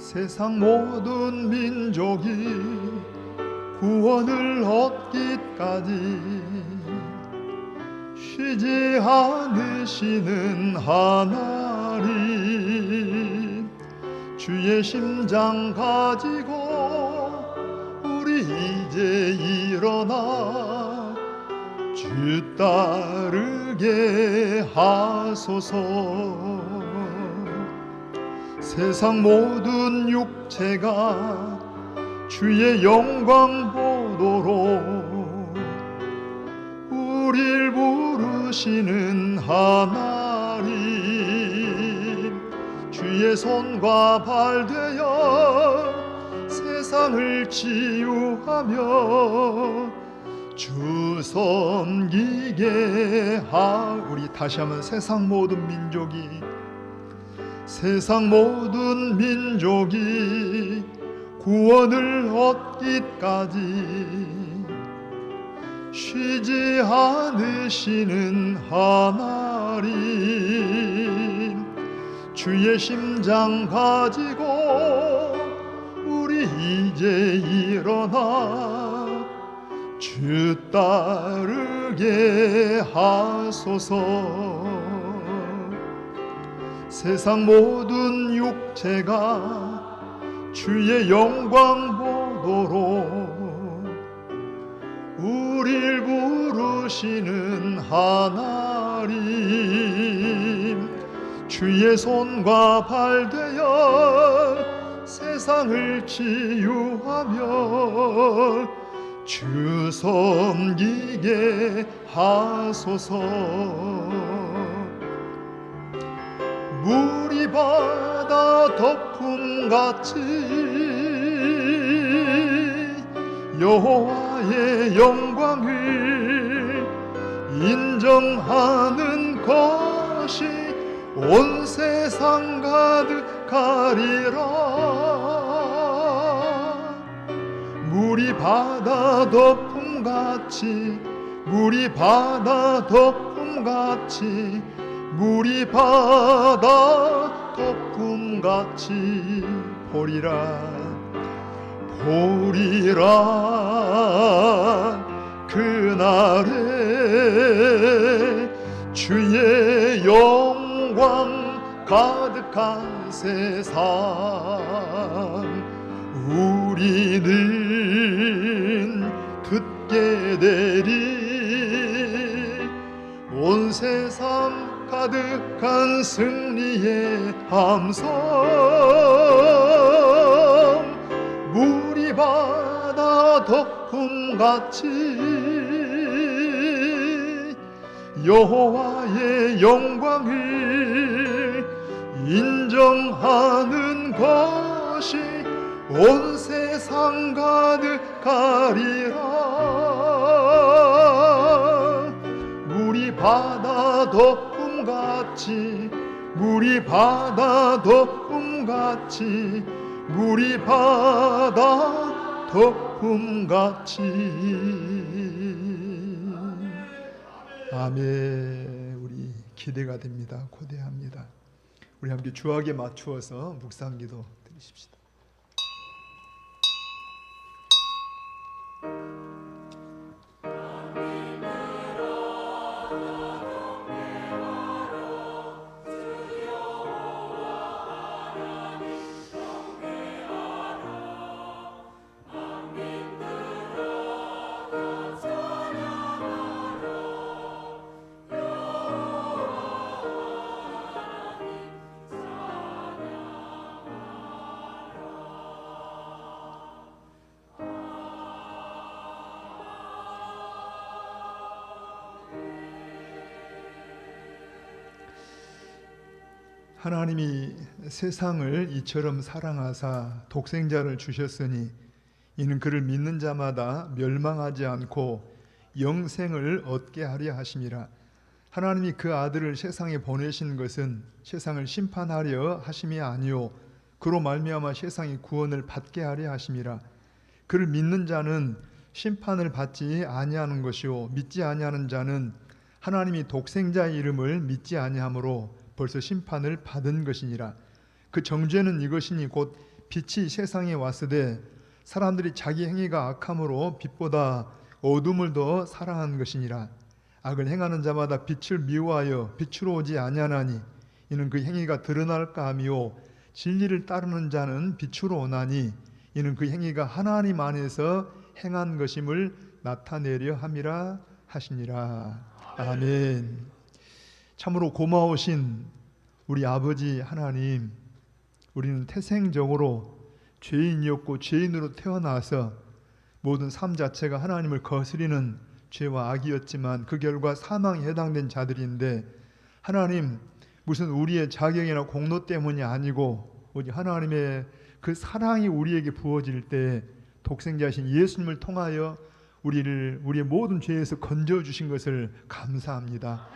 세상 모든 민족이 구원을 얻기까지 쉬지 않으시는 하나님, 주의 심장 가지고 우리 이제 일어나 주 따르게 하소서. 세상 모든 육체가 주의 영광 보도록 우릴 부르시는 하나님, 주의 손과 발 되어 세상을 치유하며 주 섬기게 우리 다시 한번 세상 모든 민족이 구원을 얻기까지 쉬지 않으시는 하나님, 주의 심장 가지고 우리 이제 일어나 주 따르게 하소서. 세상 모든 육체가 주의 영광 보도록 우릴 부르시는 하나님, 주의 손과 발 되어 세상을 치유하며 주 섬기게 하소서. 물이 바다 덮음같이 여호와의 영광을 인정하는 것이 온 세상 가득하리라. 물이 바다 덮음같이 물이 바다 덮음같이 물이 바다 덮음같이 보리라 그날에 주의 영광 가득한 세상 우리는 듣게 되리. 온 세상 가득한 승리의 함성 물이 바다 덮음같이 여호와의 영광을 인정하는 것이 온 세상 가득하리라. 물이 바다 덮음같이 물이 바다 덮음같이 물이 바다 덮음같이. 아멘. 우리 기대가 됩니다. 고대합니다. 우리 함께 주악에 맞추어서 묵상기도 드리십시다. 하나님이 세상을 이처럼 사랑하사 독생자를 주셨으니 이는 그를 믿는 자마다 멸망하지 않고 영생을 얻게 하려 하심이라. 하나님이 그 아들을 세상에 보내신 것은 세상을 심판하려 하심이 아니요 그로 말미암아 세상이 구원을 받게 하려 하심이라. 그를 믿는 자는 심판을 받지 아니하는 것이요 믿지 아니하는 자는 하나님이 독생자의 이름을 믿지 아니하므로 벌써 심판을 받은 것이니라. 그 정죄는 이것이니 곧 빛이 세상에 왔으되 사람들이 자기 행위가 악함으로 빛보다 어둠을 더 사랑한 것이니라. 악을 행하는 자마다 빛을 미워하여 빛으로 오지 아니하나니 이는 그 행위가 드러날까 함이요 진리를 따르는 자는 빛으로 오나니 이는 그 행위가 하나님 안에서 행한 것임을 나타내려 함이라 하시니라. 아멘. 참으로 고마우신 우리 아버지 하나님, 우리는 태생적으로 죄인이었고 죄인으로 태어나서 모든 삶 자체가 하나님을 거스리는 죄와 악이었지만 그 결과 사망에 해당된 자들인데, 하나님 무슨 우리의 자격이나 공로 때문이 아니고 오직 하나님의 그 사랑이 우리에게 부어질 때 독생자신 예수님을 통하여 우리의 모든 죄에서 건져주신 것을 감사합니다.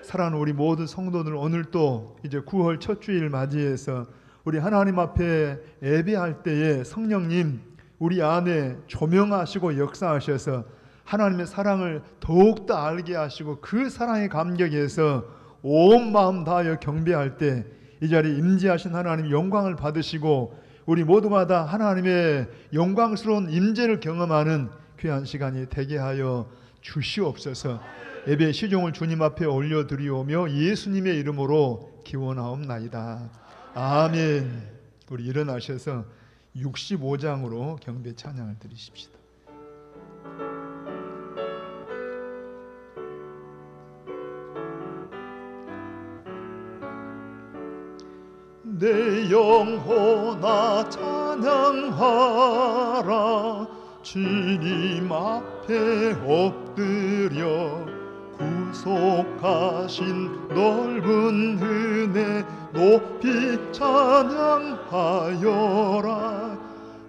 사랑하는 우리 모든 성도들, 오늘 또 이제 9월 첫 주일 맞이해서 우리 하나님 앞에 예배할 때에 성령님 우리 안에 조명하시고 역사하셔서 하나님의 사랑을 더욱더 알게 하시고 그 사랑의 감격에서 온 마음 다하여 경배할 때 이 자리에 임재하신 하나님 영광을 받으시고 우리 모두가 다 하나님의 영광스러운 임재를 경험하는 귀한 시간이 되게 하여 주시옵소서. 예배 시종을 주님 앞에 올려드리오며 예수님의 이름으로 기원하옵나이다. 아멘. 우리 일어나셔서 65장으로 경배 찬양을 드리십시다. 내 영혼아 찬양하라. 주님 앞에 엎드려 구속하신 넓은 은혜 높이 찬양하여라.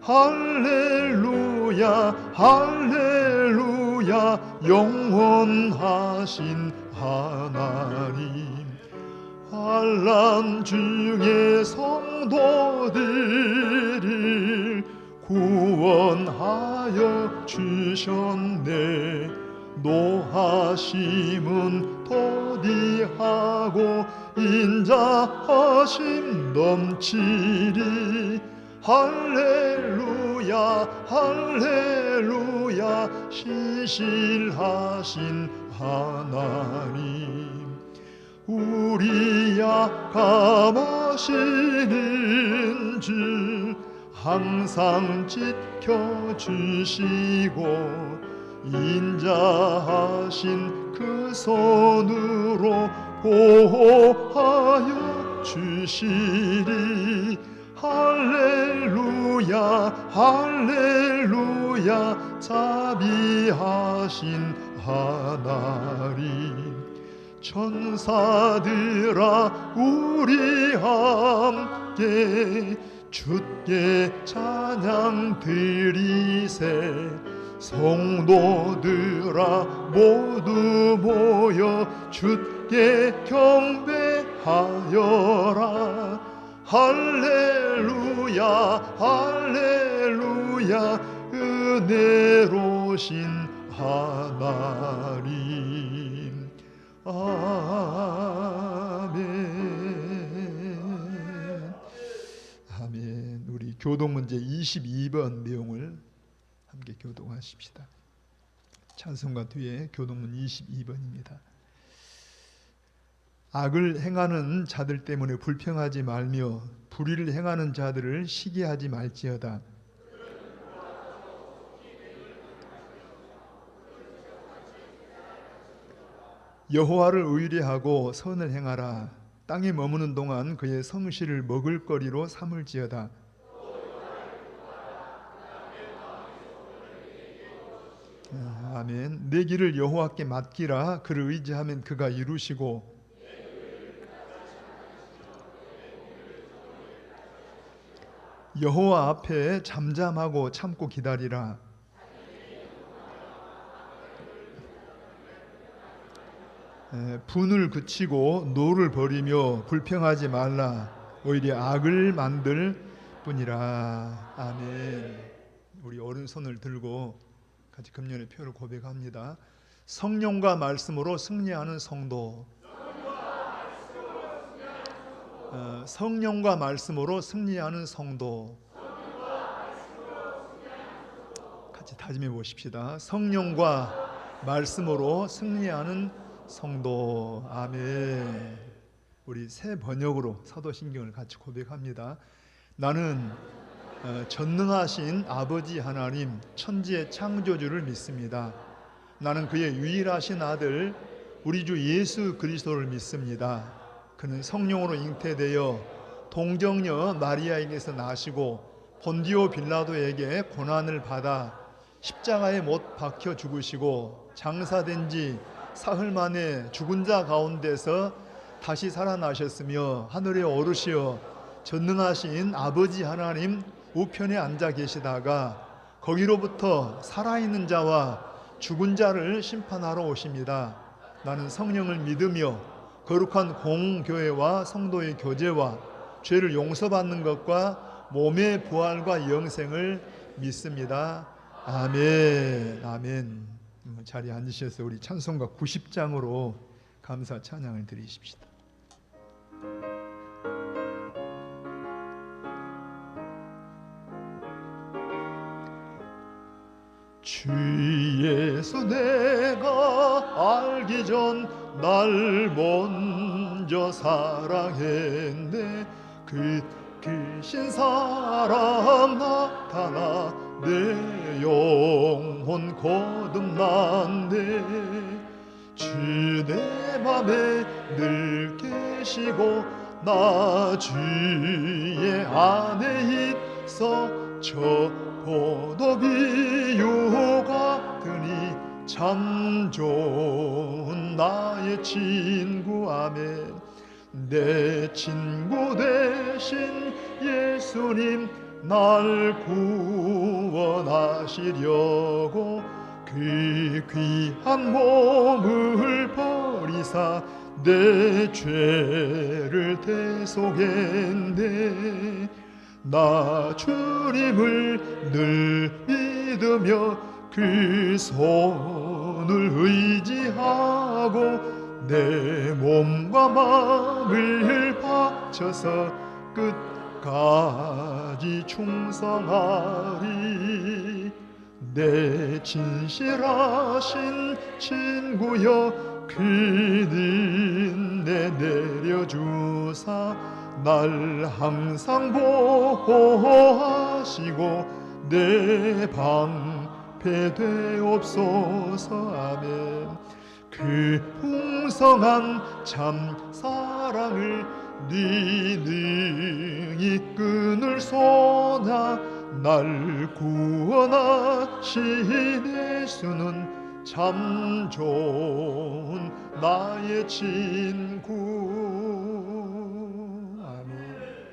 할렐루야 할렐루야 영원하신 하나님, 환난 중에 성도들을 구원하여 주셨네. 노하심은 더디하고 인자하심 넘치리. 할렐루야 할렐루야 신실하신 하나님, 우리 약함하시는 줄 항상 지켜주시고 인자하신 그 손으로 보호하여 주시리. 할렐루야 할렐루야 자비하신 하나님, 천사들아 우리 함께 주께 찬양 드리세. 성도들아 모두 모여 주께 경배하여라. 할렐루야 할렐루야 은혜로신 하나님. 아멘. 아멘. 우리 교독 문제 22번 내용을 함께 교독하십시다. 찬송가 뒤에 교독문 22번입니다. 악을 행하는 자들 때문에 불평하지 말며 불의를 행하는 자들을 시기하지 말지어다. 여호와를 의뢰하고 선을 행하라. 땅에 머무는 동안 그의 성실을 먹을거리로 삼을지어다. 아멘. 내 길을 여호와께 맡기라. 그를 의지하면 그가 이루시고 여호와 앞에 잠잠하고 참고 기다리라. 분을 그치고 노를 버리며 불평하지 말라. 오히려 악을 만들 뿐이라. 아멘. 우리 오른손을 들고 같이 금년의 표를 고백합니다. 성령과 말씀으로 승리하는 성도. 성령과 말씀으로 승리하는 성도. 같이 다짐해 보십시다. 성령과 말씀으로 승리하는 성도. 아멘. 우리 새 번역으로 사도신경을 같이 고백합니다. 나는 전능하신 아버지 하나님, 천지의 창조주를 믿습니다. 나는 그의 유일하신 아들 우리 주 예수 그리스도를 믿습니다. 그는 성령으로 잉태되어 동정녀 마리아에게서 나시고 본디오 빌라도에게 고난을 받아 십자가에 못 박혀 죽으시고 장사된 지 사흘 만에 죽은 자 가운데서 다시 살아나셨으며 하늘에 오르시어 전능하신 아버지 하나님 우편에 앉아 계시다가 거기로부터 살아있는 자와 죽은 자를 심판하러 오십니다. 나는 성령을 믿으며 거룩한 공교회와 성도의 교제와 죄를 용서받는 것과 몸의 부활과 영생을 믿습니다. 아멘. 아멘. 자리에 앉으셔서 우리 찬송가 90장으로 감사 찬양을 드리십시다. 주 예수 내가 알기 전 날 먼저 사랑했네. 그 크신 사랑 나타나 내 영혼 거듭났네. 주 내 맘에 늘 계시고 나 주의 안에 있어 저 포도비유 같으니 참 좋은 나의 친구. 아멘. 내 친구 되신 예수님 날 구원하시려고 그 귀한 몸을 버리사 내 죄를 대속했네. 나 주님을 늘 믿으며 그 손을 의지하고 내 몸과 마음을 바쳐서 끝까지 충성하리. 내 진실하신 친구여 그는 내 내려주사 날 항상 보호하시고 내 방패 되옵소서. 아멘. 그 풍성한 참 사랑을 네 능히 끊을 소나 날 구원하신 예수는 참 좋은 나의 친구. 아멘.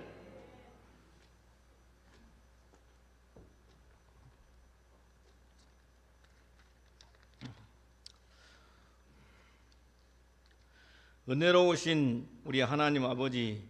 은혜로우신 우리 하나님 아버지,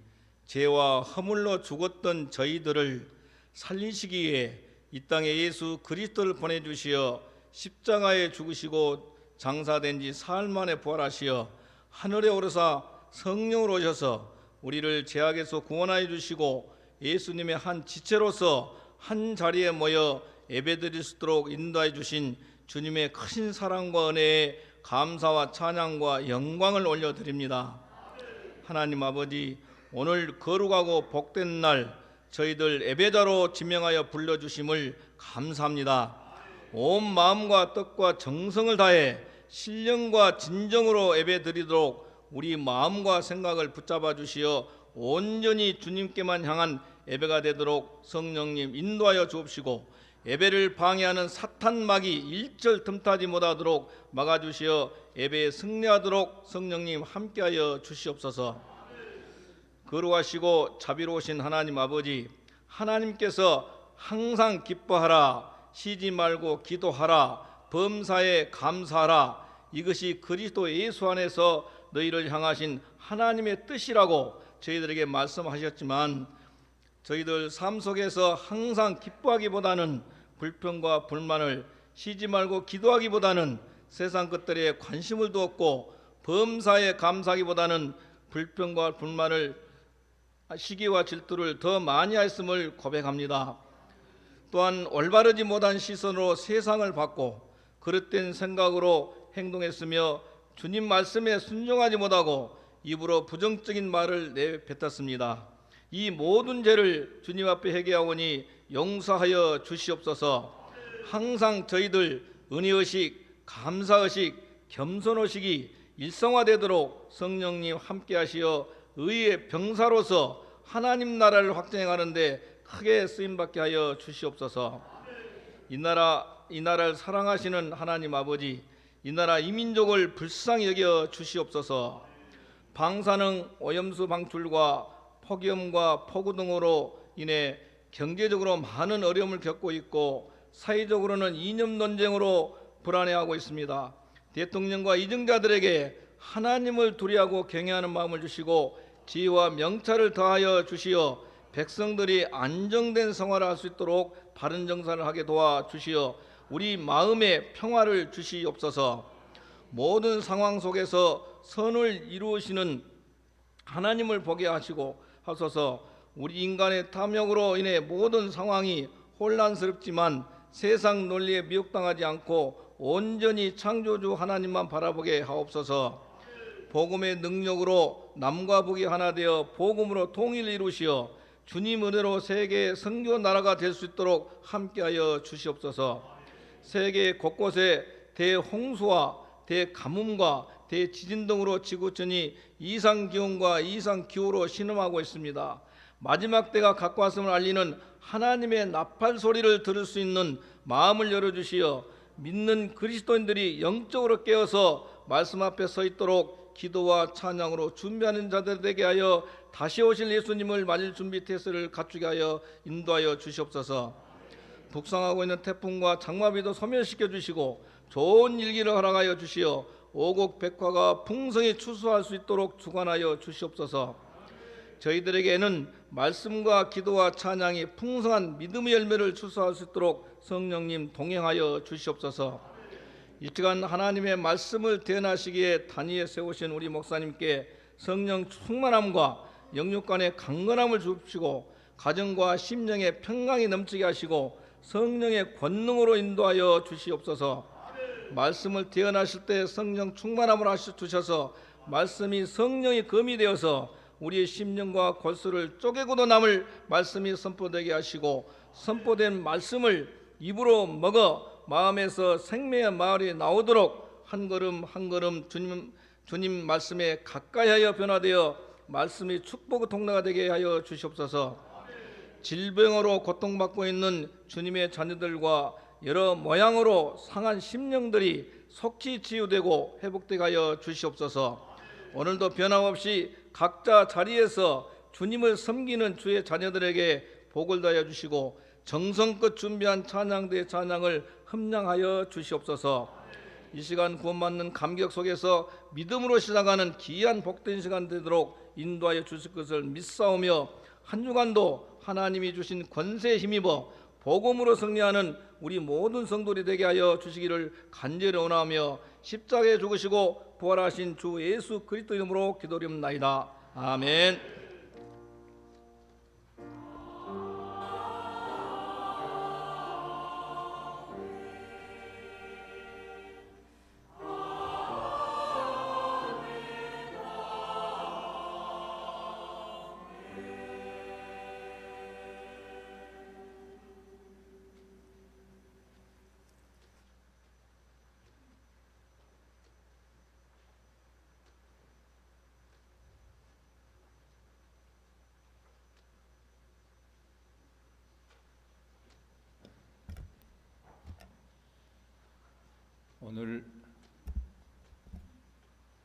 죄와 허물로 죽었던 저희들을 살리시기 위해 이 땅에 예수 그리스도를 보내주시어 십자가에 죽으시고 장사된 지 사흘 만에 부활하시어 하늘에 오르사 성령으로 오셔서 우리를 죄악에서 구원하여 주시고 예수님의 한 지체로서 한 자리에 모여 예배드릴 수 있도록 인도해 주신 주님의 크신 사랑과 은혜에 감사와 찬양과 영광을 올려드립니다. 하나님 아버지, 오늘 거룩하고 복된 날 저희들 예배자로 지명하여 불러주심을 감사합니다. 온 마음과 뜻과 정성을 다해 신령과 진정으로 예배드리도록 우리 마음과 생각을 붙잡아 주시어 온전히 주님께만 향한 예배가 되도록 성령님 인도하여 주옵시고, 예배를 방해하는 사탄 마귀 일절 틈타지 못하도록 막아주시어 예배에 승리하도록 성령님 함께하여 주시옵소서. 거룩하시고 자비로우신 하나님 아버지, 하나님께서 항상 기뻐하라, 쉬지 말고 기도하라, 범사에 감사하라, 이것이 그리스도 예수 안에서 너희를 향하신 하나님의 뜻이라고 저희들에게 말씀하셨지만, 저희들 삶 속에서 항상 기뻐하기보다는 불평과 불만을, 쉬지 말고 기도하기보다는 세상 것들에 관심을 두었고, 범사에 감사하기보다는 불평과 불만을, 시기와 질투를 더 많이 했음을 고백합니다. 또한 올바르지 못한 시선으로 세상을 봤고 그릇된 생각으로 행동했으며 주님 말씀에 순종하지 못하고 입으로 부정적인 말을 내뱉었습니다. 이 모든 죄를 주님 앞에 회개하오니 용서하여 주시옵소서. 항상 저희들 은혜의식, 감사의식, 겸손의식이 일성화되도록 성령님 함께하시어 의의 병사로서 하나님 나라를 확장하는 데 크게 쓰임받게 하여 주시옵소서. 이 나라를 사랑하시는 하나님 아버지, 이 나라 이민족을 불쌍히 여겨 주시옵소서. 방사능 오염수 방출과 폭염과 폭우 등으로 인해 경제적으로 많은 어려움을 겪고 있고 사회적으로는 이념 논쟁으로 불안해하고 있습니다. 대통령과 이정자들에게 하나님을 두려워하고 경외하는 마음을 주시고 지혜와 명철을 더하여 주시어 백성들이 안정된 생활을 할 수 있도록 바른 정산을 하게 도와주시어 우리 마음의 평화를 주시옵소서. 모든 상황 속에서 선을 이루시는 하나님을 보게 하시고 하소서. 우리 인간의 탐욕으로 인해 모든 상황이 혼란스럽지만 세상 논리에 미혹당하지 않고 온전히 창조주 하나님만 바라보게 하옵소서. 복음의 능력으로 남과 북이 하나 되어 복음으로 통일을 이루시어 주님 은혜로 세계 선교 나라가 될 수 있도록 함께하여 주시옵소서. 세계 곳곳에 대홍수와 대가뭄과 대지진 등으로 지구촌이 이상기온과 이상기후로 신음하고 있습니다. 마지막 때가 가까웠음을 알리는 하나님의 나팔 소리를 들을 수 있는 마음을 열어주시어 믿는 그리스도인들이 영적으로 깨어서 말씀 앞에 서 있도록 기도와 찬양으로 준비하는 자들 되게 하여 다시 오실 예수님을 맞을 준비 태세를 갖추게 하여 인도하여 주시옵소서. 북상하고 있는 태풍과 장마비도 소멸시켜 주시고 좋은 일기를 허락하여 주시어 오곡 백화가 풍성히 추수할 수 있도록 주관하여 주시옵소서. 저희들에게는 말씀과 기도와 찬양이 풍성한 믿음의 열매를 추수할 수 있도록 성령님 동행하여 주시옵소서. 이 시간 하나님의 말씀을 대언하시기에 단위에 세우신 우리 목사님께 성령 충만함과 영육간의 강건함을 주시고 가정과 심령의 평강이 넘치게 하시고 성령의 권능으로 인도하여 주시옵소서. 말씀을 대언하실 때 성령 충만함을 주셔서 말씀이 성령의 검이 되어서 우리의 심령과 골수를 쪼개고도 남을 말씀이 선포되게 하시고 선포된 말씀을 입으로 먹어 마음에서 생명의 말이 나오도록 한 걸음 한 걸음 주님 말씀에 가까이하여 변화되어 말씀이 축복의 통로가 되게 하여 주시옵소서. 질병으로 고통받고 있는 주님의 자녀들과 여러 모양으로 상한 심령들이 속히 치유되고 회복되게 하여 주시옵소서. 오늘도 변함없이 각자 자리에서 주님을 섬기는 주의 자녀들에게 복을 다하여 주시고 정성껏 준비한 찬양대의 찬양을 흠량하여 주시옵소서. 이 시간 구원받는 감격 속에서 믿음으로 시작하는 귀한 복된 시간 되도록 인도하여 주실 것을 믿사오며 한 주간도 하나님이 주신 권세에 힘입어 복음으로 승리하는 우리 모든 성도들이 되게 하여 주시기를 간절히 원하며 십자가에 죽으시고 부활하신 주 예수 그리스도 이름으로 기도드립나이다. 아멘. 오늘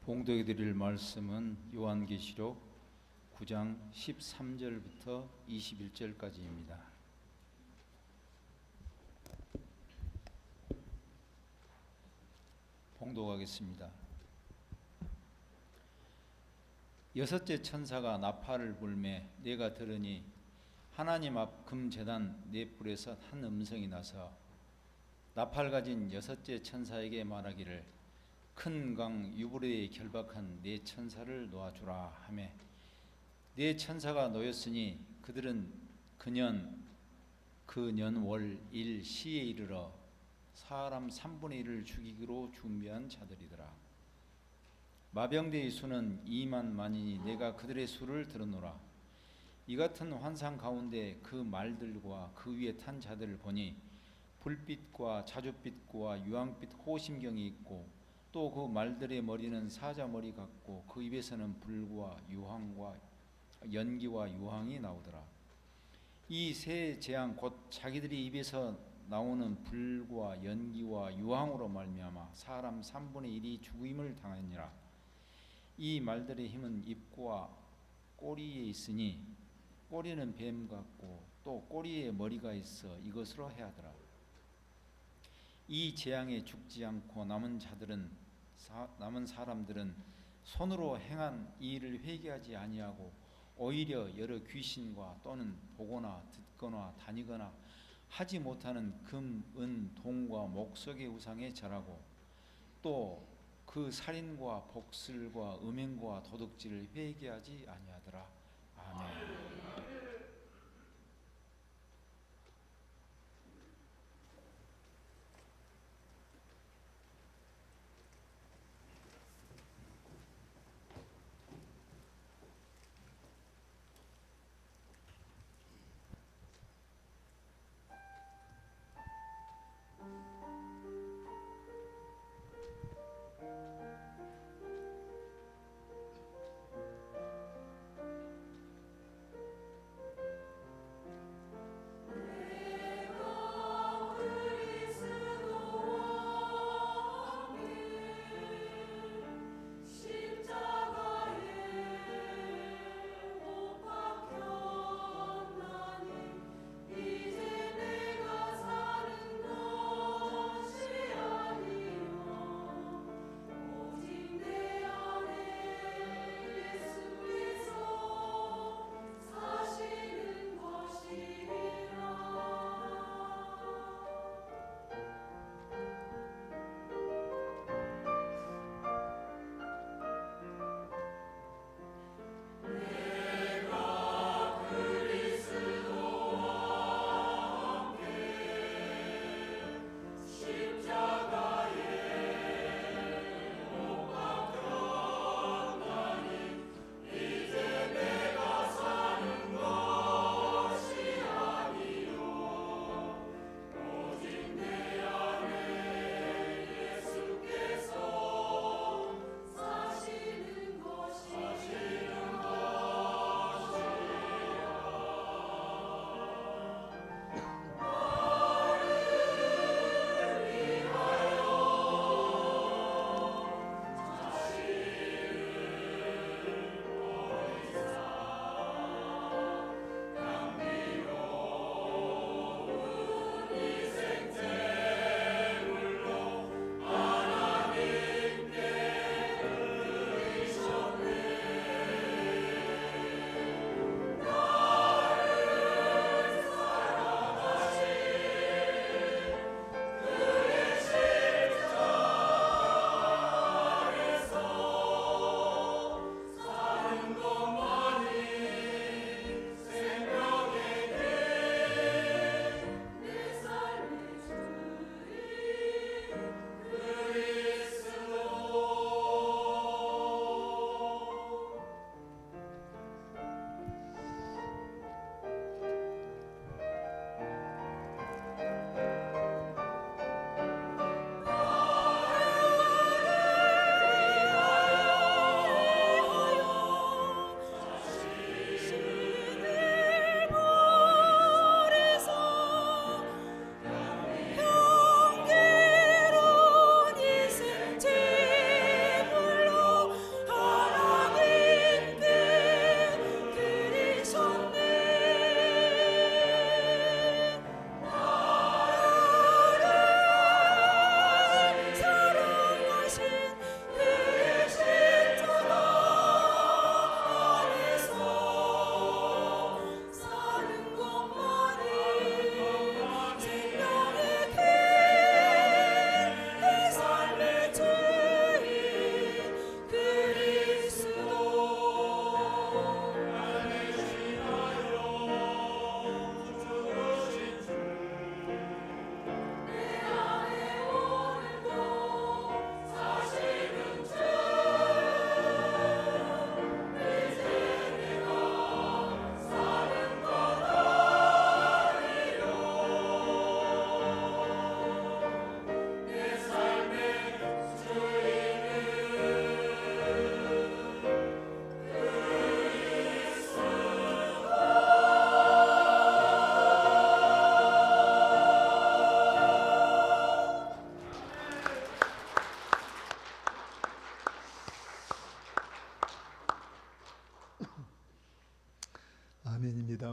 봉독해 드릴 말씀은 요한계시록 9장 13절부터 21절까지입니다. 봉독하겠습니다. 여섯째 천사가 나팔을 불매 내가 들으니 하나님 앞 금제단 네 뿔에서 한 음성이 나서 나팔 가진 여섯째 천사에게 말하기를 큰 강 유브라데에 결박한 네 천사를 놓아주라 하매 네 천사가 놓였으니 그들은 그 년월일 시에 이르러 사람 3분의 1을 죽이기로 준비한 자들이더라. 마병대의 수는 2만 만이니 내가 그들의 수를 들었노라. 이 같은 환상 가운데 그 말들과 그 위에 탄 자들을 보니 불빛과 자줏빛과 유황빛 호심경이 있고 또 그 말들의 머리는 사자머리 같고 그 입에서는 불과 유황과 연기와 유황이 나오더라. 이 세 재앙 곧 자기들이 입에서 나오는 불과 연기와 유황으로 말미암아 사람 3분의 1이 죽임을 당하니라. 이 말들의 힘은 입과 꼬리에 있으니 꼬리는 뱀 같고 또 꼬리에 머리가 있어 이것으로 해하더라. 이 재앙에 죽지 않고 남은 사람들은 손으로 행한 이 일을 회개하지 아니하고 오히려 여러 귀신과 또는 보거나 듣거나 다니거나 하지 못하는 금, 은, 동과 목석의 우상에 절하고 또 그 살인과 복슬과 음행과 도둑질을 회개하지 아니하더라. 아멘.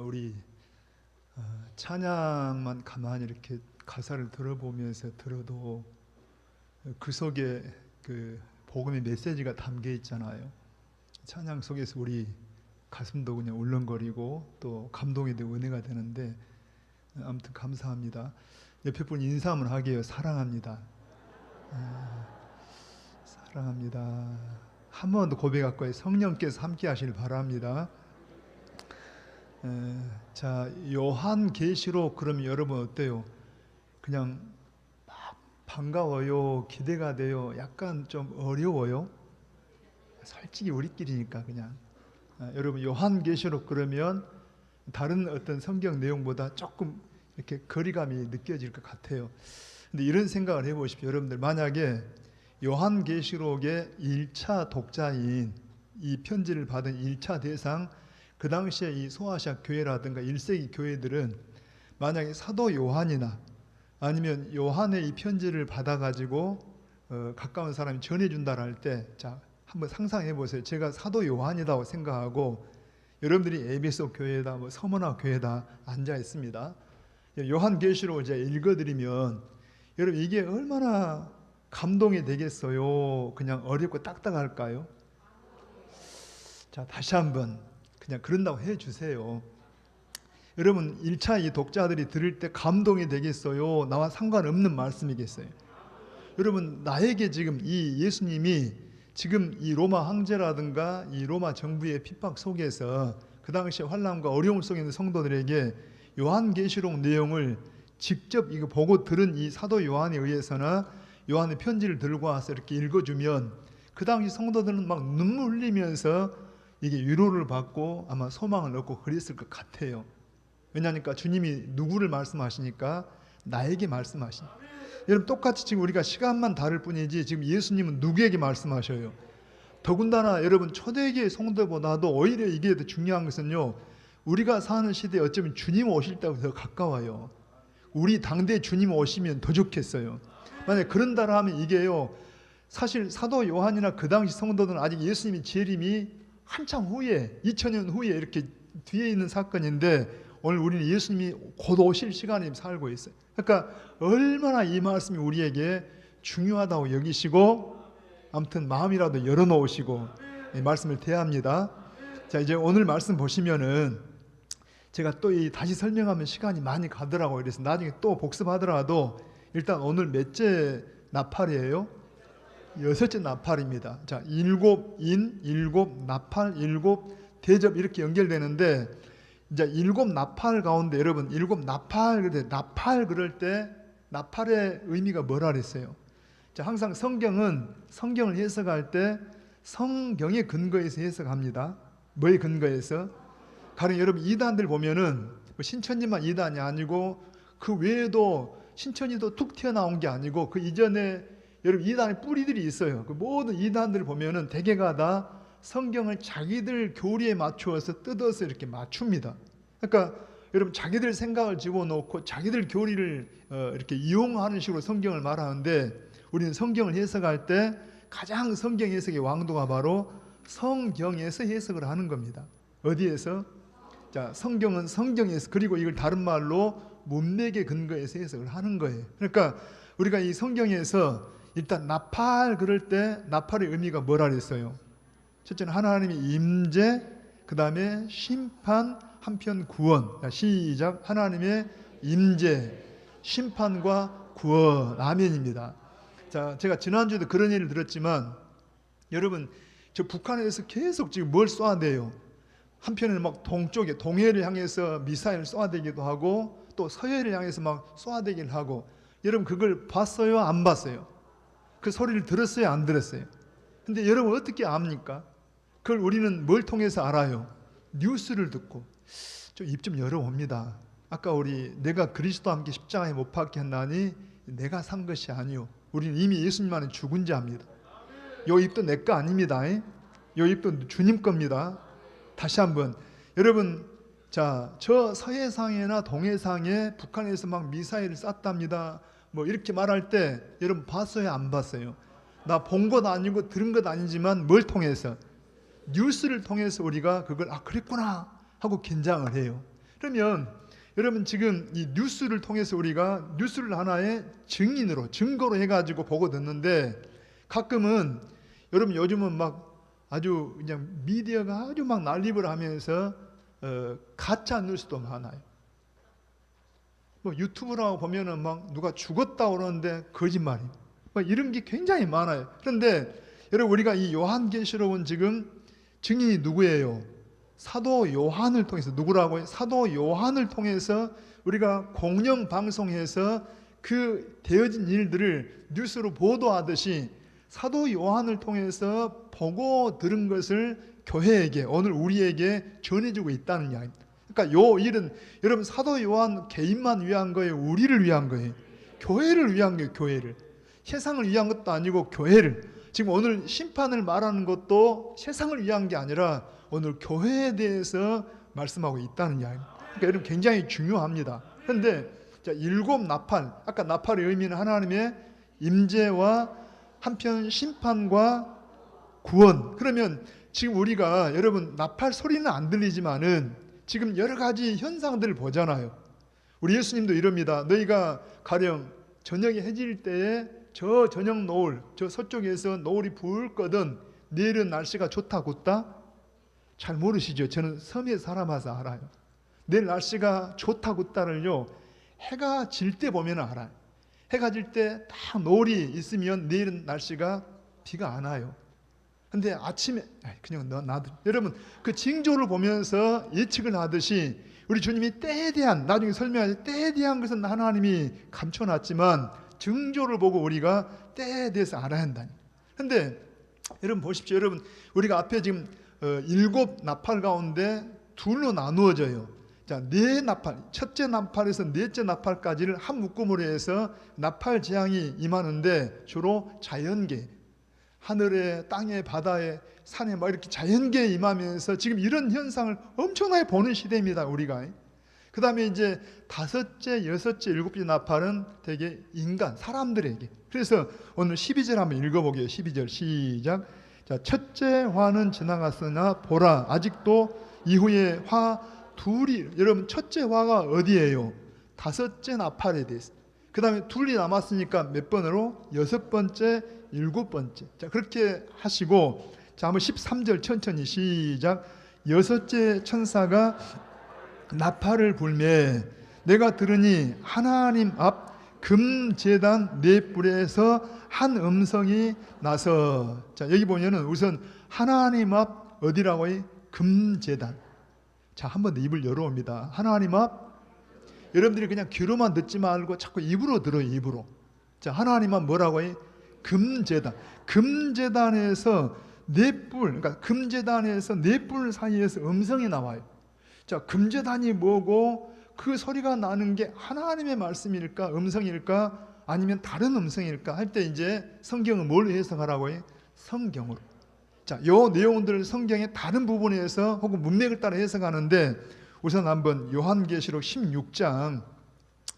우리 찬양만 가만히 이렇게 가사를 들어보면서 들어도 그 속에 그 복음의 메시지가 담겨 있잖아요. 찬양 속에서 우리 가슴도 그냥 울렁거리고 또 감동이 되고 은혜가 되는데, 아무튼 감사합니다. 옆에 분 인사 한번 하게요. 사랑합니다. 사랑합니다. 한 번 더 고백할 거예요. 성령께서 함께 하시길 바랍니다. 자, 요한계시록 그러면 여러분 어때요? 그냥 막 반가워요? 기대가 돼요? 약간 좀 어려워요? 솔직히 우리끼리니까 그냥. 여러분 요한계시록 그러면 다른 어떤 성경 내용보다 조금 이렇게 거리감이 느껴질 것 같아요. 근데 이런 생각을 해보십시오. 여러분들 만약에 요한계시록의 1차 독자인 이 편지를 받은 1차 대상, 그 당시에 이 소아시아 교회라든가 1세기 교회들은 만약에 사도 요한이나 아니면 요한의 이 편지를 받아가지고 가까운 사람이 전해준다 할 때, 자 한번 상상해 보세요. 제가 사도 요한이라고 생각하고 여러분들이 에베소 교회다, 뭐 서머나 교회다 앉아 있습니다. 요한계시록을 제가 읽어드리면 여러분 이게 얼마나 감동이 되겠어요? 그냥 어렵고 딱딱할까요? 자, 다시 한번 그냥 그런다고 해주세요. 여러분 1차 이 독자들이 들을 때 감동이 되겠어요? 나와 상관없는 말씀이겠어요? 여러분 나에게 지금 이 예수님이 지금 이 로마 황제라든가 이 로마 정부의 핍박 속에서 그 당시 환난과 어려움 속에 있는 성도들에게 요한계시록 내용을 직접 이거 보고 들은 이 사도 요한에 의해서나 요한의 편지를 들고 와서 이렇게 읽어주면 그 당시 성도들은 막 눈물 흘리면서 이게 위로를 받고 아마 소망을 얻고 그랬을 것 같아요. 왜냐하니까 주님이 누구를 말씀하시니까 나에게 말씀하시니까. 여러분 똑같이 지금 우리가 시간만 다를 뿐이지 지금 예수님은 누구에게 말씀하셔요? 더군다나 여러분 초대교회 성도보다도 오히려 이게 더 중요한 것은요, 우리가 사는 시대에 어쩌면 주님 오실 때보다 더 가까워요. 우리 당대 주님 오시면 더 좋겠어요. 만약 그런다라 하면 이게요, 사실 사도 요한이나 그 당시 성도들은 아직 예수님이 재림이 한참 후에 2000년 후에 이렇게 뒤에 있는 사건인데 오늘 우리는 예수님이 곧 오실 시간에 살고 있어요. 그러니까 얼마나 이 말씀이 우리에게 중요하다고 여기시고 아무튼 마음이라도 열어놓으시고 이 말씀을 대합니다. 자, 이제 오늘 말씀 보시면은 제가 또 이 다시 설명하면 시간이 많이 가더라고요. 그래서 나중에 또 복습하더라도 일단 오늘 몇째 나팔이에요? 6째 나팔입니다. 자, 7인, 7 나팔, 7 대접 이렇게 연결되는데 이제 7 나팔 가운데 여러분 7 나팔 그럴 때 나팔의 의미가 뭐라 그랬어요? 자, 항상 성경을 해석할 때 성경의 근거에서 해석합니다. 뭐에 근거해서? 가령 여러분 이단들 보면은 신천지만 이단이 아니고 그 외에도 신천지도 툭 튀어나온 게 아니고 그 이전에 여러분 이단의 뿌리들이 있어요. 그 모든 이단들을 보면은 대개가 다 성경을 자기들 교리에 맞추어서 뜯어서 이렇게 맞춥니다. 그러니까 여러분 자기들 생각을 집어넣고 자기들 교리를 이렇게 이용하는 식으로 성경을 말하는데 우리는 성경을 해석할 때 가장 성경 해석의 왕도가 바로 성경에서 해석을 하는 겁니다. 어디에서? 자, 성경은 성경에서, 그리고 이걸 다른 말로 문맥의 근거에서 해석을 하는 거예요. 그러니까 우리가 이 성경에서 일단 나팔 그럴 때 나팔의 의미가 뭐라 그랬어요? 첫째는 하나님의 임재, 그 다음에 심판, 한편 구원. 자, 시작. 하나님의 임재, 심판과 구원. 아멘입니다. 자, 제가 지난주에도 그런 얘기를 들었지만 여러분 저 북한에서 계속 지금 뭘 쏘아대요? 한편에는 막 동쪽에 동해를 향해서 미사일을 쏘아대기도 하고 또 서해를 향해서 막 쏘아대기를 하고, 여러분 그걸 봤어요? 안 봤어요? 그 소리를 들었어요? 안 들었어요? 근데 여러분 어떻게 압니까? 그걸 우리는 뭘 통해서 알아요? 뉴스를 듣고. 좀 입 좀 열어봅니다. 아까 우리 내가 그리스도와 함께 십자가에 못 박게 했나니 내가 산 것이 아니요 우리는 이미 예수님 안에 죽은 자입니다. 요 입도 내 거 아닙니다. 요 입도 주님 겁니다. 다시 한번 여러분, 자, 저 서해상이나 동해상에 북한에서 막 미사일을 쐈답니다. 뭐 이렇게 말할 때 여러분 봤어요? 안 봤어요? 나 본 것 아니고 들은 것 아니지만 뭘 통해서? 뉴스를 통해서 우리가 그걸 그랬구나 하고 긴장을 해요. 그러면 여러분 지금 이 뉴스를 통해서 우리가 뉴스를 하나의 증인으로 증거로 해가지고 보고 듣는데 가끔은 여러분 요즘은 막 아주 그냥 미디어가 아주 막 난립을 하면서 가짜 뉴스도 많아요. 뭐 유튜브라고 보면은 막 누가 죽었다 그러는데 거짓말이에요. 막 이런 게 굉장히 많아요. 그런데 여러분 우리가 이 요한계시록은 지금 증인이 누구예요? 사도 요한을 통해서 누구라고요? 사도 요한을 통해서 우리가 공영 방송해서 그 되어진 일들을 뉴스로 보도하듯이 사도 요한을 통해서 보고 들은 것을 교회에게 오늘 우리에게 전해주고 있다는 이야기입니다. 그러니까 요 일은 여러분 사도 요한 개인만 위한 거예요? 우리를 위한 거예요? 교회를 위한 거예요. 교회를. 세상을 위한 것도 아니고 교회를. 지금 오늘 심판을 말하는 것도 세상을 위한 게 아니라 오늘 교회에 대해서 말씀하고 있다는 이야기입니다. 그러니까 여러분 굉장히 중요합니다. 그런데 일곱 나팔, 아까 나팔의 의미는 하나님의 임재와 한편 심판과 구원. 그러면 지금 우리가 여러분 나팔 소리는 안 들리지만은 지금 여러 가지 현상들을 보잖아요. 우리 예수님도 이럽니다. 너희가 가령 저녁이 해질 때에 저 저녁 노을, 저 서쪽에서 노을이 붉거든 내일은 날씨가 좋다 곧다? 잘 모르시죠? 저는 섬에 살아봐서 알아요. 내일 날씨가 좋다 곧다를요 해가 질 때 보면 알아요. 해가 질 때 딱 노을이 있으면 내일은 날씨가 비가 안 와요. 근데 아침에 그냥 나도 여러분 그 징조를 보면서 예측을 하듯이 우리 주님이 때에 대한 나중에 설명할 때에 대한 것은 하나님이 감춰놨지만 징조를 보고 우리가 때에 대해서 알아야 한다니. 근데 여러분 보십시오. 여러분 우리가 앞에 지금 일곱 나팔 가운데 둘로 나누어져요. 자, 네 나팔, 첫째 나팔에서 넷째 나팔까지를 한 묶음으로 해서 나팔 재앙이 임하는데 주로 자연계, 하늘에, 땅에, 바다에, 산에 막 이렇게 자연계에 임하면서 지금 이런 현상을 엄청나게 보는 시대입니다. 우리가. 그 다음에 이제 다섯째, 여섯째, 일곱째 나팔은 되게 인간, 사람들에게. 그래서 오늘 12절 한번 읽어보게요. 12절 시작. 자, 첫째 화는 지나갔으나 보라 아직도 이후에 화 둘이. 여러분 첫째 화가 어디예요? 다섯째 나팔에 대해서. 그 다음에 둘이 남았으니까 몇 번으로? 여섯 번째, 일곱 번째. 자, 그렇게 하시고 자, 한번 13절 천천히 시작. 여섯째 천사가 나팔을 불매 내가 들으니 하나님 앞 금제단 네 뿔에서 한 음성이 나서. 자, 여기 보면은 우선 하나님 앞 어디라고 해? 금제단. 자, 한 번 더 입을 열어옵니다. 하나님 앞. 여러분들이 그냥 귀로만 듣지 말고 자꾸 입으로 들어요. 입으로. 자, 하나님 앞 뭐라고 해? 금제단. 금제단에서 네 뿔, 그러니까 금제단에서 네 뿔 사이에서 음성이 나와요. 자, 금제단이 뭐고 그 소리가 나는 게 하나님의 말씀일까, 음성일까, 아니면 다른 음성일까 할 때 이제 성경은 뭘 해석하라고 해? 성경으로. 자, 요 내용들을 성경의 다른 부분에서 혹은 문맥을 따라 해석하는데 우선 한번 요한계시록 16장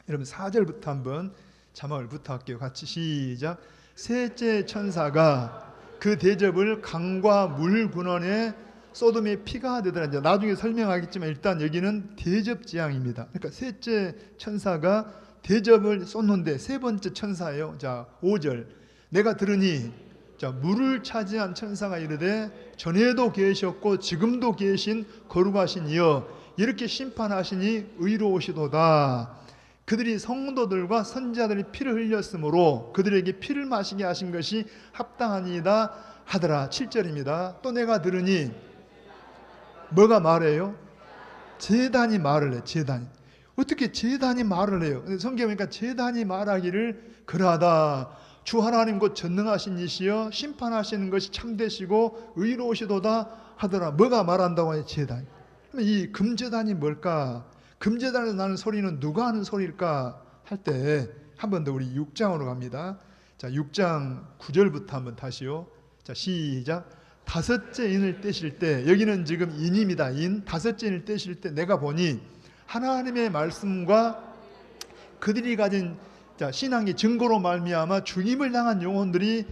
여러분 4절부터 한번 자막을 부탁할게요. 같이 시작. 셋째 천사가 그 대접을 강과 물 근원에 소돔의 피가 되더라. 이제 나중에 설명하겠지만 일단 여기는 대접 재앙입니다. 그러니까 셋째 천사가 대접을 쏟는데 세 번째 천사예요. 자, 5절. 내가 들으니 자, 물을 차지한 천사가 이르되 전에도 계셨고 지금도 계신 거룩하신 이여 이렇게 심판하시니 의로우시도다. 그들이 성도들과 선지자들이 피를 흘렸으므로 그들에게 피를 마시게 하신 것이 합당하니이다 하더라. 7절입니다. 또 내가 들으니 뭐가 말해요? 제단이 말을 해. 제단이. 어떻게 제단이 말을 해요? 성경에 보니까 제단이 말하기를 그러하다. 주 하나님 곧 전능하신 이시여 심판하시는 것이 참되시고 의로우시도다 하더라. 뭐가 말한다고 해요? 제단. 이 금제단이 뭘까? 금제단에서 나는 소리는 누가 하는 소리일까? 할 때 한 번 더 우리 6장으로 갑니다. 자, 6장 9절부터 한번 다시요. 자, 시작. 다섯째 인을 떼실 때 여기는 지금 인입니다. 인. 다섯째 인을 떼실 때 내가 보니 하나님의 말씀과 그들이 가진 자, 신앙의 증거로 말미암아 죽임을 당한 영혼들이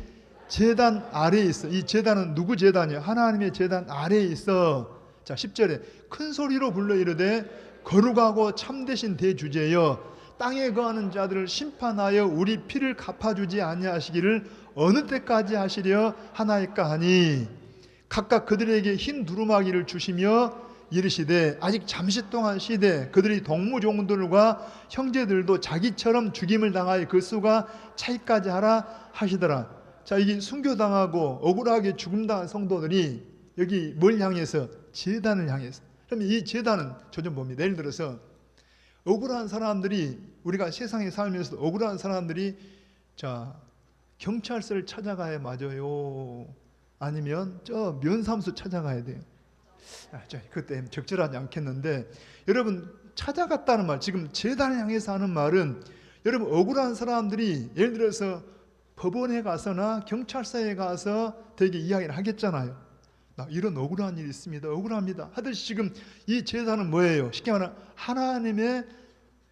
제단 아래에 있어. 이 제단은 누구 제단이야? 하나님의 제단 아래에 있어. 자, 10절에 큰 소리로 불러 이르되 거룩하고 참되신 대주제여 땅에 거하는 자들을 심판하여 우리 피를 갚아주지 아니하시기를 어느 때까지 하시려 하나이까 하니 각각 그들에게 흰 두루마기를 주시며 이르시되 아직 잠시 동안 쉬되 그들이 동무종들과 형제들도 자기처럼 죽임을 당하여 그 수가 차이까지 하라 하시더라. 자, 이게 순교당하고 억울하게 죽음당한 성도들이 여기 뭘 향해서? 제단을 향해서. 그러면 이 제단은 저 좀 봅니다. 예를 들어서 억울한 사람들이, 우리가 세상에 살면서도 억울한 사람들이 자 경찰서를 찾아가야 맞아요? 아니면 저 면사무소 찾아가야 돼요? 그때 적절하지 않겠는데, 여러분 찾아갔다는 말, 지금 제단을 향해서 하는 말은, 여러분 억울한 사람들이 예를 들어서 법원에 가서나 경찰서에 가서 되게 이야기를 하겠잖아요. 나 이런 억울한 일이 있습니다, 억울합니다 하듯이 지금 이 제단은 뭐예요? 쉽게 말하면 하나님의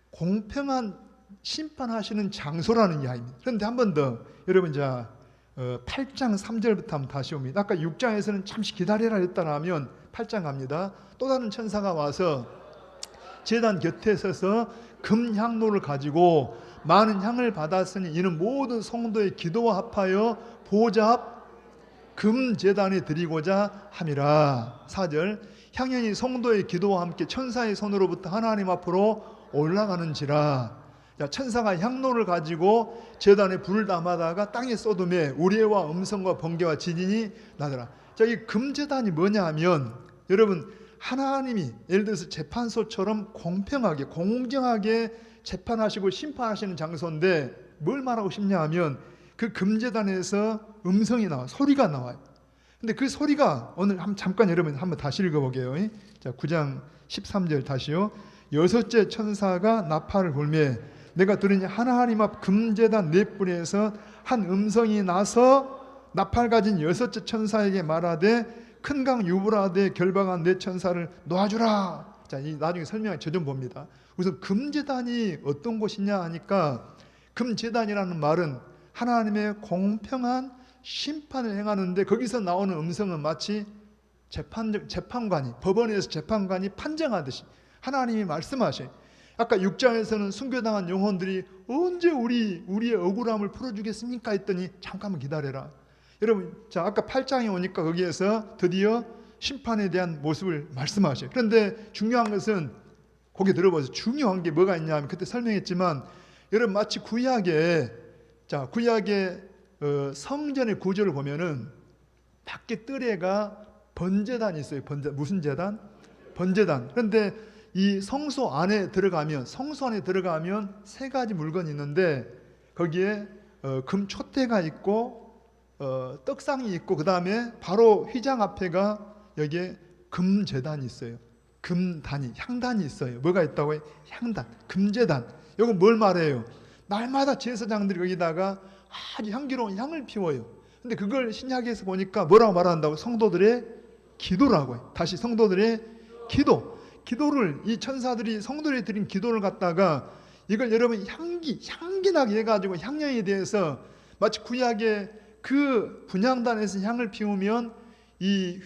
공평한 심판하시는 장소라는 이야기입니다. 그런데 한 번 더, 여러분 자 8장 3절부터 한번 다시 옵니다. 아까 6장에서는 잠시 기다리라 했다라면 8장 갑니다. 또 다른 천사가 와서 제단 곁에 서서 금향로를 가지고 많은 향을 받았으니 이는 모든 성도의 기도와 합하여 보좌 앞 금제단에 드리고자 함이라. 4절 향연이 성도의 기도와 함께 천사의 손으로부터 하나님 앞으로 올라가는지라. 자, 천사가 향로를 가지고 제단에 불을 담아다가 땅에 쏟음에 우레와 음성과 번개와 지진이 나더라. 자, 이 금제단이 뭐냐 하면, 여러분 하나님이 예를 들어서 재판소처럼 공평하게 공정하게 재판하시고 심판하시는 장소인데, 뭘 말하고 싶냐 하면 그 금제단에서 음성이 나와, 소리가 나와요. 근데 그 소리가 오늘 잠깐 여러분 한번 다시 읽어보게요. 자, 9장 13절 다시요. 여섯째 천사가 나팔을 불매 내가 들으니 하나님 앞 금제단 네 뿔에서 한 음성이 나서 나팔 가진 여섯째 천사에게 말하되 큰 강 유브라데 결박한 네 천사를 놓아주라. 자, 이 나중에 설명을 저 좀 봅니다. 우선 금제단이 어떤 곳이냐 하니까, 금제단이라는 말은 하나님의 공평한 심판을 행하는데, 거기서 나오는 음성은 마치 재판관이, 법원에서 재판관이 판정하듯이 하나님이 말씀하셔요. 아까 6장에서는 순교당한 영혼들이 언제 우리의 억울함을 풀어주겠습니까 했더니 잠깐만 기다려라. 여러분, 자 아까 8장에 오니까 거기에서 드디어 심판에 대한 모습을 말씀하셔요. 그런데 중요한 것은, 거기 들어보세요. 중요한 게 뭐가 있냐 하면, 그때 설명했지만, 여러분 마치 구약의 성전의 구조를 보면은 밖에 뜰에가 번제단이 있어요. 무슨 제단? 번제단. 그런데 이 성소 안에 들어가면 세 가지 물건이 있는데, 거기에 금 촛대가 있고 떡상이 있고, 그 다음에 바로 휘장 앞에가 여기에 금제단이 있어요. 금단이, 향단이 있어요. 뭐가 있다고요? 향단, 금제단. 이거 뭘 말해요? 날마다 제사장들이 여기다가 아주 향기로운 향을 피워요. 근데 그걸 신약에서 보니까 뭐라고 말한다고? 성도들의 기도라고 해요. 다시 성도들의 기도를, 이 천사들이 성도들이 드린 기도를 갖다가, 이걸 여러분 향기나게 해가지고 향연에 대해서, 마치 구약의 그 분향단에서 향을 피우면 이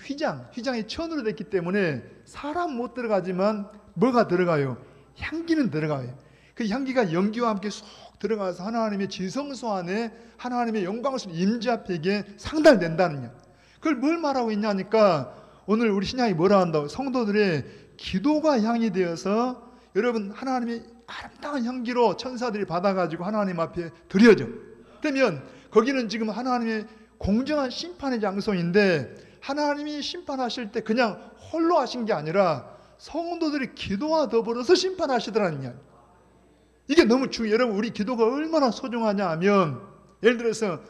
휘장이 천으로 됐기 때문에 사람 못 들어가지만 뭐가 들어가요? 향기는 들어가요. 그 향기가 연기와 함께 쏙 들어가서 하나님의 지성소 안에 하나님의 영광스러운 임재 앞에 상달된다는 거. 그걸 뭘 말하고 있냐니까, 오늘 우리 신약이 뭐라 한다고? 성도들의 기도가 향이 되어서 여러분 하나님의 아름다운 향기로 천사들이 받아가지고 하나님 앞에 드려져. 그러면 거기는 지금 하나님의 공정한 심판의 장소인데, 하나님이 심판하실 때 그냥 홀로 하신 게 아니라 성도들이 기도와 더불어서 심판하시더라는 이야기. 이게 너무 중요해요. 여러분 우리 기도가 얼마나 소중하냐 하면, 예를 들어서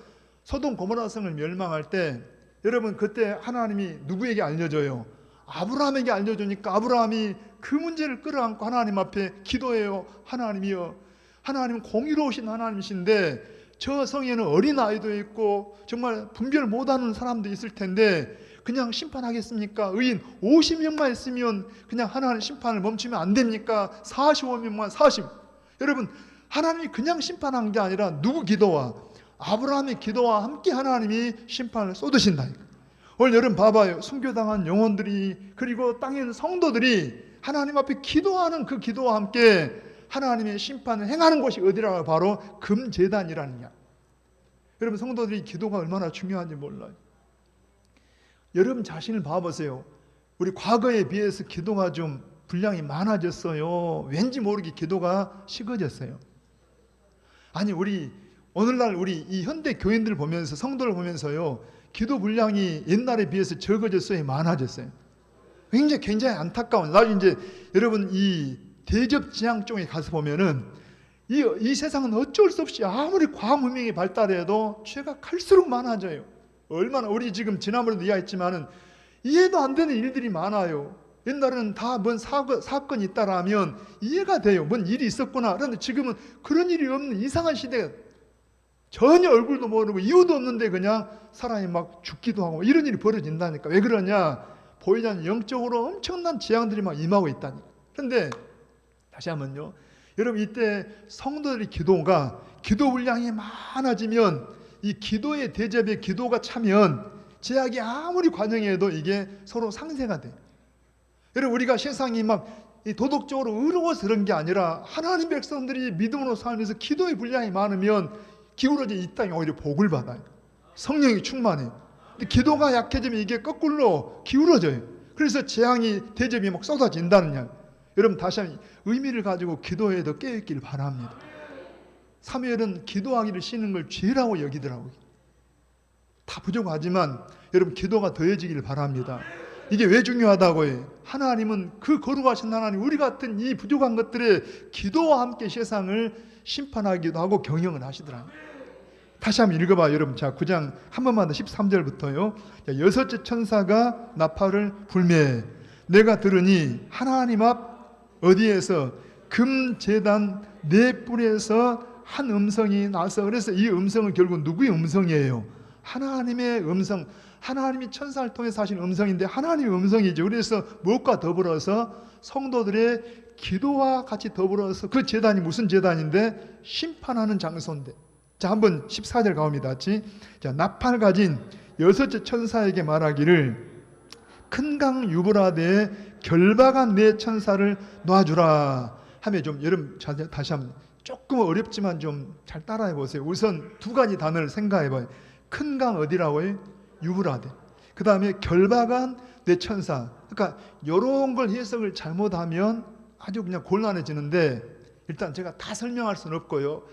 소돔 고모라 성을 멸망할 때 여러분 그때 하나님이 누구에게 알려줘요? 아브라함에게 알려주니까 아브라함이 그 문제를 끌어안고 하나님 앞에 기도해요. 하나님이여, 하나님은 공의로우신 하나님이신데 저 성에는 어린아이도 있고 정말 분별 못하는 사람도 있을 텐데 그냥 심판하겠습니까? 의인 50명만 있으면 그냥 하나님 심판을 멈추면 안 됩니까? 45명만 40. 여러분 하나님이 그냥 심판한 게 아니라 누구 기도와, 아브라함의 기도와 함께 하나님이 심판을 쏟으신다. 오늘 여러분 봐봐요. 순교당한 영혼들이, 그리고 땅에 있는 성도들이 하나님 앞에 기도하는 그 기도와 함께 하나님의 심판을 행하는 곳이 어디라고? 바로 금제단이라는 게. 여러분 성도들이 기도가 얼마나 중요한지 몰라요. 여러분 자신을 봐보세요. 우리 과거에 비해서 기도가 좀 분량이 많아졌어요. 왠지 모르게 기도가 식어졌어요. 아니 우리 오늘날 우리 이 현대 교인들 보면서 성도를 보면서요, 기도 분량이 옛날에 비해서 적어졌어요, 많아졌어요? 굉장히 안타까운. 나중에 이제 여러분 이 대접 지향 쪽에 가서 보면은 이 세상은 어쩔 수 없이 아무리 과학 문명이 발달해도 죄가 갈수록 많아져요. 얼마나 우리 지금 지난번에도 이야기했지만은 이해도 안 되는 일들이 많아요. 옛날에는 다 뭔 사건이 있다라면 이해가 돼요. 뭔 일이 있었구나. 그런데 지금은 그런 일이 없는 이상한 시대가, 전혀 얼굴도 모르고 이유도 없는데 그냥 사람이 막 죽기도 하고 이런 일이 벌어진다니까. 왜 그러냐? 보이지 않는 영적으로 엄청난 재앙들이 막 임하고 있다니까. 그런데 다시 한번요, 여러분 이때 성도들의 기도가, 기도 분량이 많아지면, 이 기도의 대접에 기도가 차면 제약이 아무리 관영해도 이게 서로 상쇄가 돼요. 여러분 우리가 세상이 막 도덕적으로 의로워서 그런 게 아니라 하나님 백성들이 믿음으로 살면서 기도의 분량이 많으면 기울어진 이 땅이 오히려 복을 받아요. 성령이 충만해요. 근데 기도가 약해지면 이게 거꾸로 기울어져요. 그래서 재앙이 대접이 막 쏟아진다는 양. 여러분 다시 한번 의미를 가지고 기도에 더 깨어있기를 바랍니다. 사무엘은 기도하기를 쉬는 걸 죄라고 여기더라고요. 다 부족하지만 여러분 기도가 더해지기를 바랍니다. 이게 왜 중요하다고요? 하나님은 그 거룩하신 하나님, 우리 같은 이 부족한 것들에 기도와 함께 세상을 심판하기도 하고 경영을 하시더라고요. 다시 한번 읽어봐요 여러분. 자 9장 한 번만 더 13절부터요. 여섯째 천사가 나팔을 불매 내가 들으니 하나님 앞 어디에서 금제단 네 뿔에서 한 음성이 나서, 그래서 이 음성은 결국 누구의 음성이에요? 하나님의 음성. 하나님이 천사를 통해서 하신 음성인데 하나님의 음성이죠. 그래서 무엇과 더불어서 성도들의 기도와 같이 더불어서, 그 제단이 무슨 제단인데? 심판하는 장소인데. 자 한번 14절 가봅니다. 같이. 자 나팔 가진 여섯째 천사에게 말하기를 큰 강 유브라데에 결박한 네 천사를 놔주라 하며, 좀 여러분 다시 한번 조금 어렵지만 좀 잘 따라해 보세요. 우선 두 가지 단어를 생각해 봐요. 큰 강 어디라고요? 유브라데. 그 다음에 결박한 네 천사. 그러니까 이런 걸 해석을 잘못하면 아주 그냥 곤란해지는데, 일단 제가 다 설명할 수는 없고요.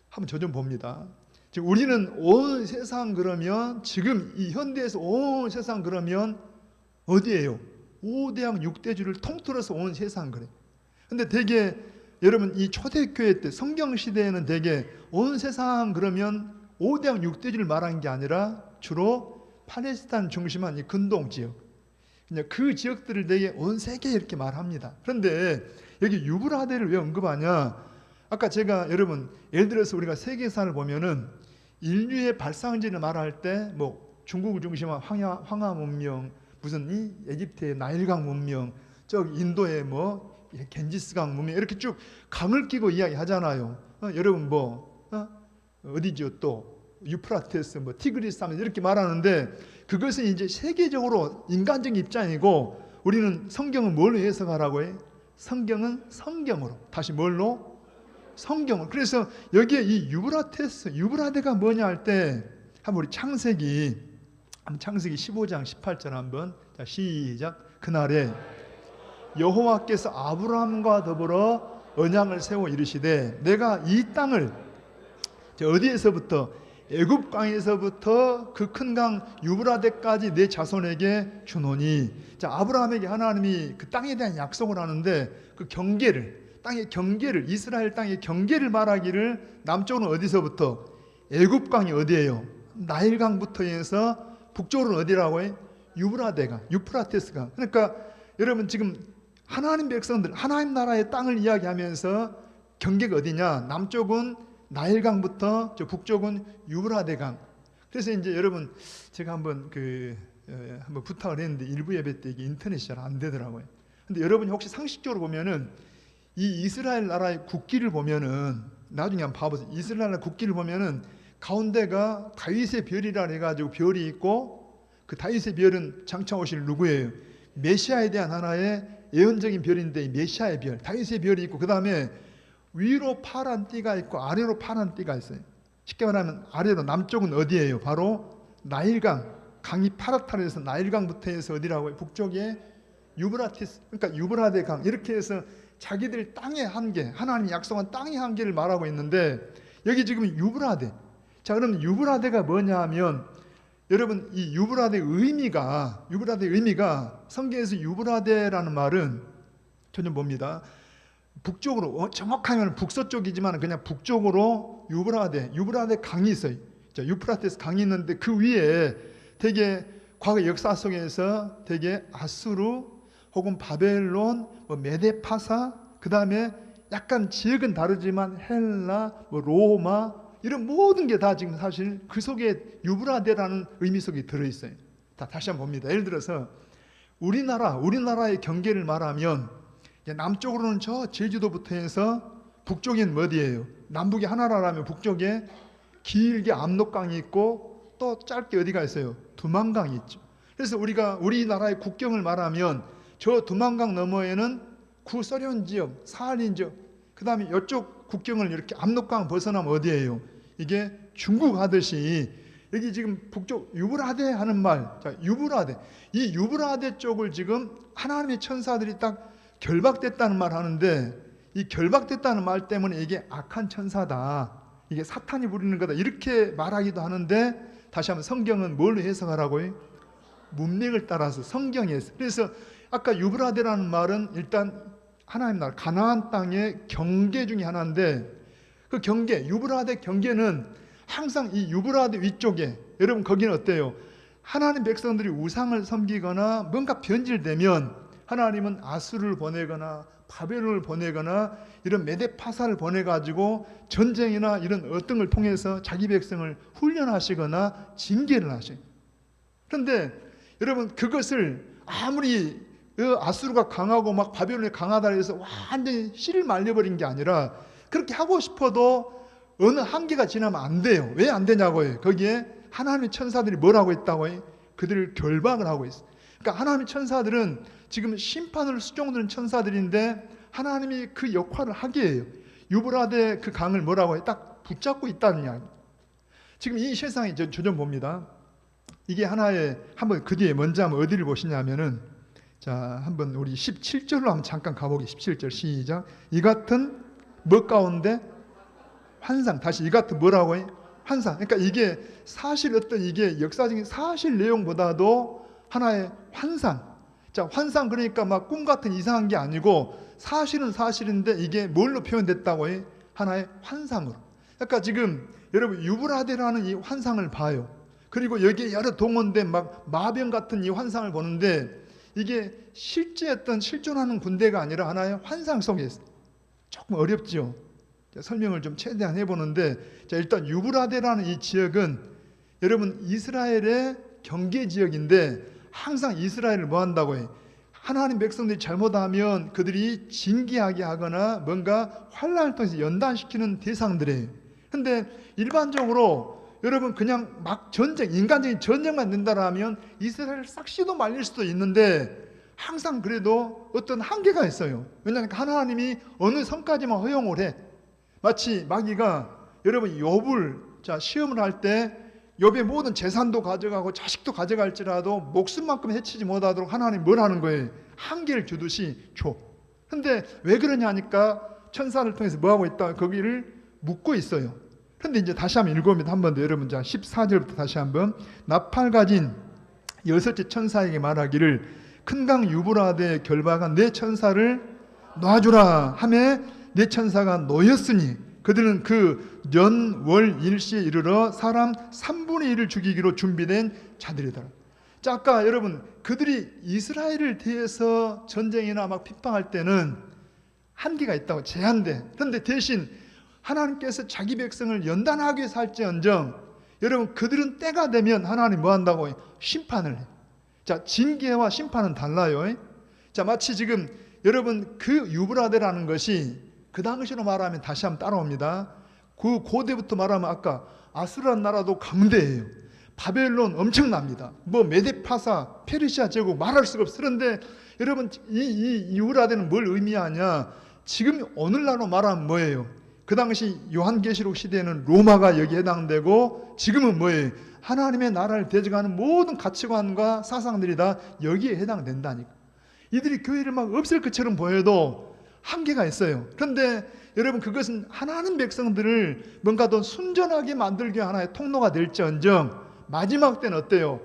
한번 저 좀 봅니다. 지금 우리는 온 세상 그러면, 지금 이 현대에서 온 세상 그러면 어디예요? 5대양 6대주를 통틀어서 온 세상 그래. 근데 되게 여러분 이 초대교회 때 성경 시대에는 되게 온 세상 그러면 5대양 6대주를 말한 게 아니라 주로 팔레스타인 중심한 이 근동 지역, 그냥 그 지역들을 되게 온 세계 이렇게 말합니다. 그런데 여기 유브라데를 왜 언급하냐? 아까 제가 여러분 예를 들어서 우리가 세계사를 보면은 인류의 발상지를 말할 때 뭐 중국을 중심한 황하 문명, 무슨 이 에집트의 나일강 문명, 저기 인도의 뭐 겐지스강 문명, 이렇게 쭉 강을 끼고 이야기하잖아요. 여러분 뭐 어디죠? 또 유프라테스, 뭐 티그리스 하면 이렇게 말하는데, 그것은 이제 세계적으로 인간적 입장이고, 우리는 성경은 뭘로 해석하라고 해? 성경은 성경으로. 다시 뭘로? 성경으로. 그래서 여기에 이 유브라데가 뭐냐 할 때, 한번 우리 창세기 15장 18절 한번. 자 시작. 그날에 여호와께서 아브라함과 더불어 언약을 세워 이르시되 내가 이 땅을 어디에서부터? 애굽 강에서부터 그 큰 강 유브라데까지 내 자손에게 주노니. 자 아브라함에게 하나님이 그 땅에 대한 약속을 하는데, 그 경계를, 땅의 경계를, 이스라엘 땅의 경계를 말하기를 남쪽은 어디서부터? 애굽 강이 어디예요? 나일강부터 해서 북쪽으로는 어디라고 해? 유프라테스 강. 그러니까 여러분 지금 하나님 백성들, 하나님 나라의 땅을 이야기하면서 경계가 어디냐? 남쪽은 나일강부터 저 북쪽은 유브라데강. 그래서 이제 여러분 제가 한번 한번 부탁을 했는데 일부 예배 때 이게 인터넷이 잘 안 되더라고요. 근데 여러분이 혹시 상식적으로 보면은 이 이스라엘 나라의 국기를 보면은, 나중에 한번 봐보세요. 이스라엘 나라 국기를 보면은 가운데가 다윗의 별이라 해가지고 별이 있고, 그 다윗의 별은 장차 오실 누구예요? 메시아에 대한 하나의 예언적인 별인데 이 메시아의 별, 다윗의 별이 있고 그 다음에 위로 파란 띠가 있고 아래로 파란 띠가 있어요. 쉽게 말하면 아래로 남쪽은 어디예요? 바로 나일강, 강이 파랗다고 해서 나일강부터 해서 어디라고요? 북쪽에 유브라티스, 그러니까 유브라데 강, 이렇게 해서 자기들 땅의 한계, 하나님이 약속한 땅의 한계를 말하고 있는데 여기 지금 유브라데. 자, 그럼 유브라데가 뭐냐 하면 여러분 이 유브라데의 의미가 성경에서 유브라데라는 말은 전혀 뭡니다. 북쪽으로, 정확하면 북서쪽이지만 그냥 북쪽으로 유브라데 강이 있어요. 자, 유프라테스 강이 있는데 그 위에 되게 과거 역사 속에서 되게 아수르 혹은 바벨론, 메데파사, 그 다음에 약간 지역은 다르지만 헬라, 로마 이런 모든 게 다 지금 사실 그 속에 유브라데라는 의미 속에 들어있어요. 다시 한번 봅니다. 예를 들어서 우리나라의 경계를 말하면 남쪽으로는 저 제주도부터 해서 북쪽엔 어디예요? 남북이 하나라면 북쪽에 길게 압록강이 있고 또 짧게 어디가 있어요? 두만강이 있죠. 그래서 우리가 우리나라의 국경을 말하면 저 두만강 너머에는 구소련 지역, 사할린 지역, 그 다음에 이쪽 국경을 이렇게 압록강 벗어나면 어디예요? 이게 중국 하듯이 여기 지금 북쪽 유브라데 하는 말, 자, 유브라데, 이 유브라데 쪽을 지금 하나님의 천사들이 딱 결박됐다는 말 하는데 이 결박됐다는 말 때문에 이게 악한 천사다, 이게 사탄이 부리는 거다 이렇게 말하기도 하는데 다시 한번 성경은 뭘로 해석하라고요? 문맥을 따라서 성경에서. 그래서 아까 유브라데라는 말은 일단 하나님 나라 가나안 땅의 경계 중에 하나인데 그 경계, 유브라데 경계는 항상 이 유브라데 위쪽에 여러분 거기는 어때요? 하나님 백성들이 우상을 섬기거나 뭔가 변질되면 하나님은 아수르를 보내거나 바벨론을 보내거나 이런 메데파사를 보내가지고 전쟁이나 이런 어떤 걸 통해서 자기 백성을 훈련하시거나 징계를 하셔요. 그런데 여러분 그것을 아무리 아수르가 강하고 막 바벨론이 강하다 해서 완전히 씨를 말려버린 게 아니라 그렇게 하고 싶어도 어느 한계가 지나면 안 돼요. 왜 안 되냐고요? 거기에 하나님의 천사들이 뭐라고 했다고요? 그들을 결박을 하고 있어요. 그러니까 하나님의 천사들은 지금 심판을 수종드는 천사들인데 하나님이 그 역할을 하게 해요. 유브라데 그 강을 뭐라고 해요? 딱 붙잡고 있다는 이야기. 지금 이 세상에 저 좀 봅니다. 이게 하나의 한번 그 뒤에 먼저 한번 어디를 보시냐면은 자 한번 우리 17절로 한번 잠깐 가보기. 17절 시작. 이 같은 뭐 가운데 환상. 다시 이 같은 뭐라고 해요? 환상. 그러니까 이게 사실 어떤 이게 역사적인 사실 내용보다도 하나의 환상. 자 환상 그러니까 막 꿈 같은 이상한 게 아니고 사실은 사실인데 이게 뭘로 표현됐다고 해요? 하나의 환상으로. 그러니까 지금 여러분 유브라데라는 이 환상을 봐요. 그리고 여기에 여러 동원된 막 마병 같은 이 환상을 보는데 이게 실제 어떤 실존하는 군대가 아니라 하나의 환상 속에 있어요. 조금 어렵죠. 설명을 좀 최대한 해보는데 자 일단 유브라데라는 이 지역은 여러분 이스라엘의 경계 지역인데 항상 이스라엘을 뭐 한다고 해요? 하나님 백성들이 잘못하면 그들이 징계하게 하거나 뭔가 환난을 통해서 연단시키는 대상들이에요. 근데 일반적으로 여러분 그냥 막 전쟁, 인간적인 전쟁만 된다라면 이스라엘을 싹 씨도 말릴 수도 있는데 항상 그래도 어떤 한계가 있어요. 왜냐하면 하나님이 어느 선까지만 허용을 해. 마치 마귀가 여러분 욥을 자 시험을 할 때 욥의 모든 재산도 가져가고 자식도 가져갈지라도 목숨만큼 해치지 못하도록 하나님 뭘 하는 거예요? 한계를 주듯이 줘. 근데 왜 그러냐 하니까 천사를 통해서 뭐 하고 있다? 거기를 묶고 있어요. 근데 이제 다시 한번 읽어봅니다. 한 번 더 여러분 자 14절부터 다시 한번. 나팔 가진 여섯째 천사에게 말하기를 큰 강 유브라데에 결박한 내 천사를 놔주라 하매 내 천사가 놓였으니 그들은 그 년, 월, 일시에 이르러 사람 3분의 1을 죽이기로 준비된 자들이더라. 자 아까 여러분 그들이 이스라엘을 대해서 전쟁이나 막 핍박할 때는 한계가 있다고 제한돼. 그런데 대신 하나님께서 자기 백성을 연단하기 위해서 할지언정 여러분 그들은 때가 되면 하나님 뭐 한다고 해요? 심판을 해. 자 징계와 심판은 달라요. 자 마치 지금 여러분 그 유브라데라는 것이 그 당시로 말하면 다시 한번 따라옵니다. 그 고대부터 말하면 아까 아수르라는 나라도 강대예요. 바벨론 엄청납니다. 뭐 메데파사, 페르시아 제국 말할 수가 없어요. 그런데 여러분 이 유브라데는 뭘 의미하냐? 지금 오늘날로 말하면 뭐예요? 그 당시 요한계시록 시대에는 로마가 여기에 해당되고 지금은 뭐예요? 하나님의 나라를 대적하는 모든 가치관과 사상들이 다 여기에 해당된다니까. 이들이 교회를 막 없앨 것처럼 보여도 한계가 있어요. 그런데 여러분 그것은 하나님 백성들을 뭔가 더 순전하게 만들기 위한 하나의 통로가 될지언정 마지막 때는 어때요?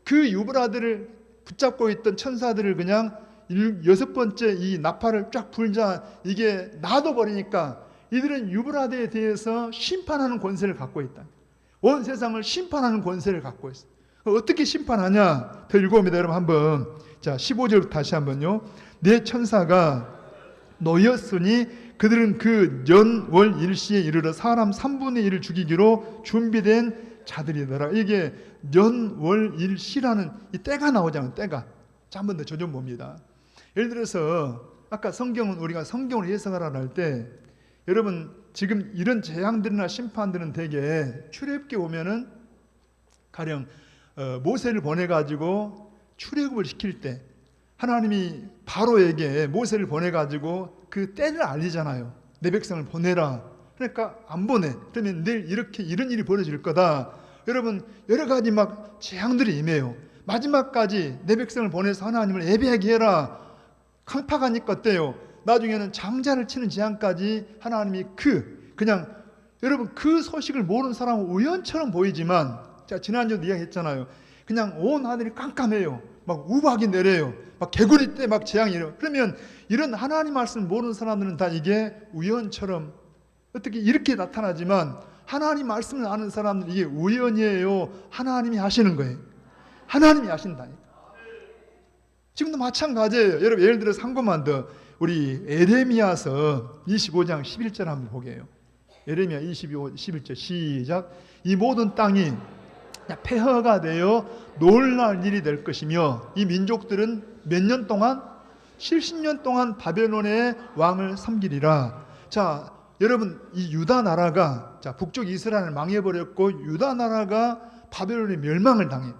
그 유브라데를 붙잡고 있던 천사들을 그냥 6번째 이 나팔을 쫙 불자 이게 놔둬버리니까 이들은 유브라데에 대해서 심판하는 권세를 갖고 있다. 온 세상을 심판하는 권세를 갖고 있어. 어떻게 심판하냐? 더 읽어봅니다. 여러분 한번. 자 15절 다시 한번요. 내 천사가 놓였으니 그들은 그 연, 월, 일시에 이르러 사람 3분의 1을 죽이기로 준비된 자들이더라. 이게 연, 월, 일시라는 이 때가 나오잖아요. 때가. 자, 한 번 더 저 좀 봅니다. 예를 들어서 아까 성경은 우리가 성경을 해석하라 할 때 여러분 지금 이런 재앙들이나 심판들은 대개 출애굽기 오면은 가령 모세를 보내가지고 출애굽을 시킬 때 하나님이 바로에게 모세를 보내가지고 그 때를 알리잖아요. 내 백성을 보내라. 그러니까 안 보내. 그러면 내일 이렇게 이런 일이 벌어질 거다. 여러분 여러 가지 막 재앙들이 임해요. 마지막까지 내 백성을 보내서 하나님을 예배하게 해라. 강팍하니까 어때요? 나중에는 장자를 치는 재앙까지 하나님이 그냥 여러분 그 소식을 모르는 사람은 우연처럼 보이지만 제가 지난주도 이야기했잖아요. 그냥 온 하늘이 깜깜해요. 막 우박이 내려요. 막 개구리 때 막 재앙이 일어요. 그러면 이런 하나님 말씀을 모르는 사람들은 다 이게 우연처럼 어떻게 이렇게 나타나지만 하나님 말씀을 아는 사람들은 이게 우연이에요. 하나님이 하시는 거예요. 하나님이 하신다니까. 지금도 마찬가지예요. 여러분 예를 들어서 한 것만 더 우리 에레미야서 25장 11절 한번 보게요. 에레미야 25, 11절 시작. 이 모든 땅이 폐허가 되어 놀랄 일이 될 것이며 이 민족들은 몇 년 동안? 70년 동안 바벨론의 왕을 섬기리라. 자, 여러분 이 유다 나라가 자 북쪽 이스라엘을 망해버렸고 유다 나라가 바벨론의 멸망을 당해.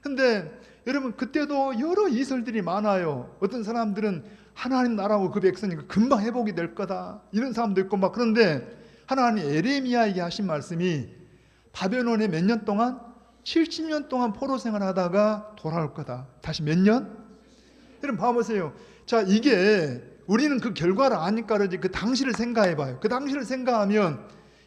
근데 여러분 그때도 여러 이설들이 많아요. 어떤 사람들은 하나님 나라하고 그 백성이 금방 회복이 될 거다 이런 사람도 있고 막. 그런데 하나님 에레미야에게 하신 말씀이 바벨론에 몇 년 동안? 70년 동안 포로 생활하다가 돌아올 거다. 다시 몇 년? 여러분 봐보세요. 자 이게 우리는 그 결과를 아니까 그러지 그 당시를 생각해봐요. 그 당시를 생각하면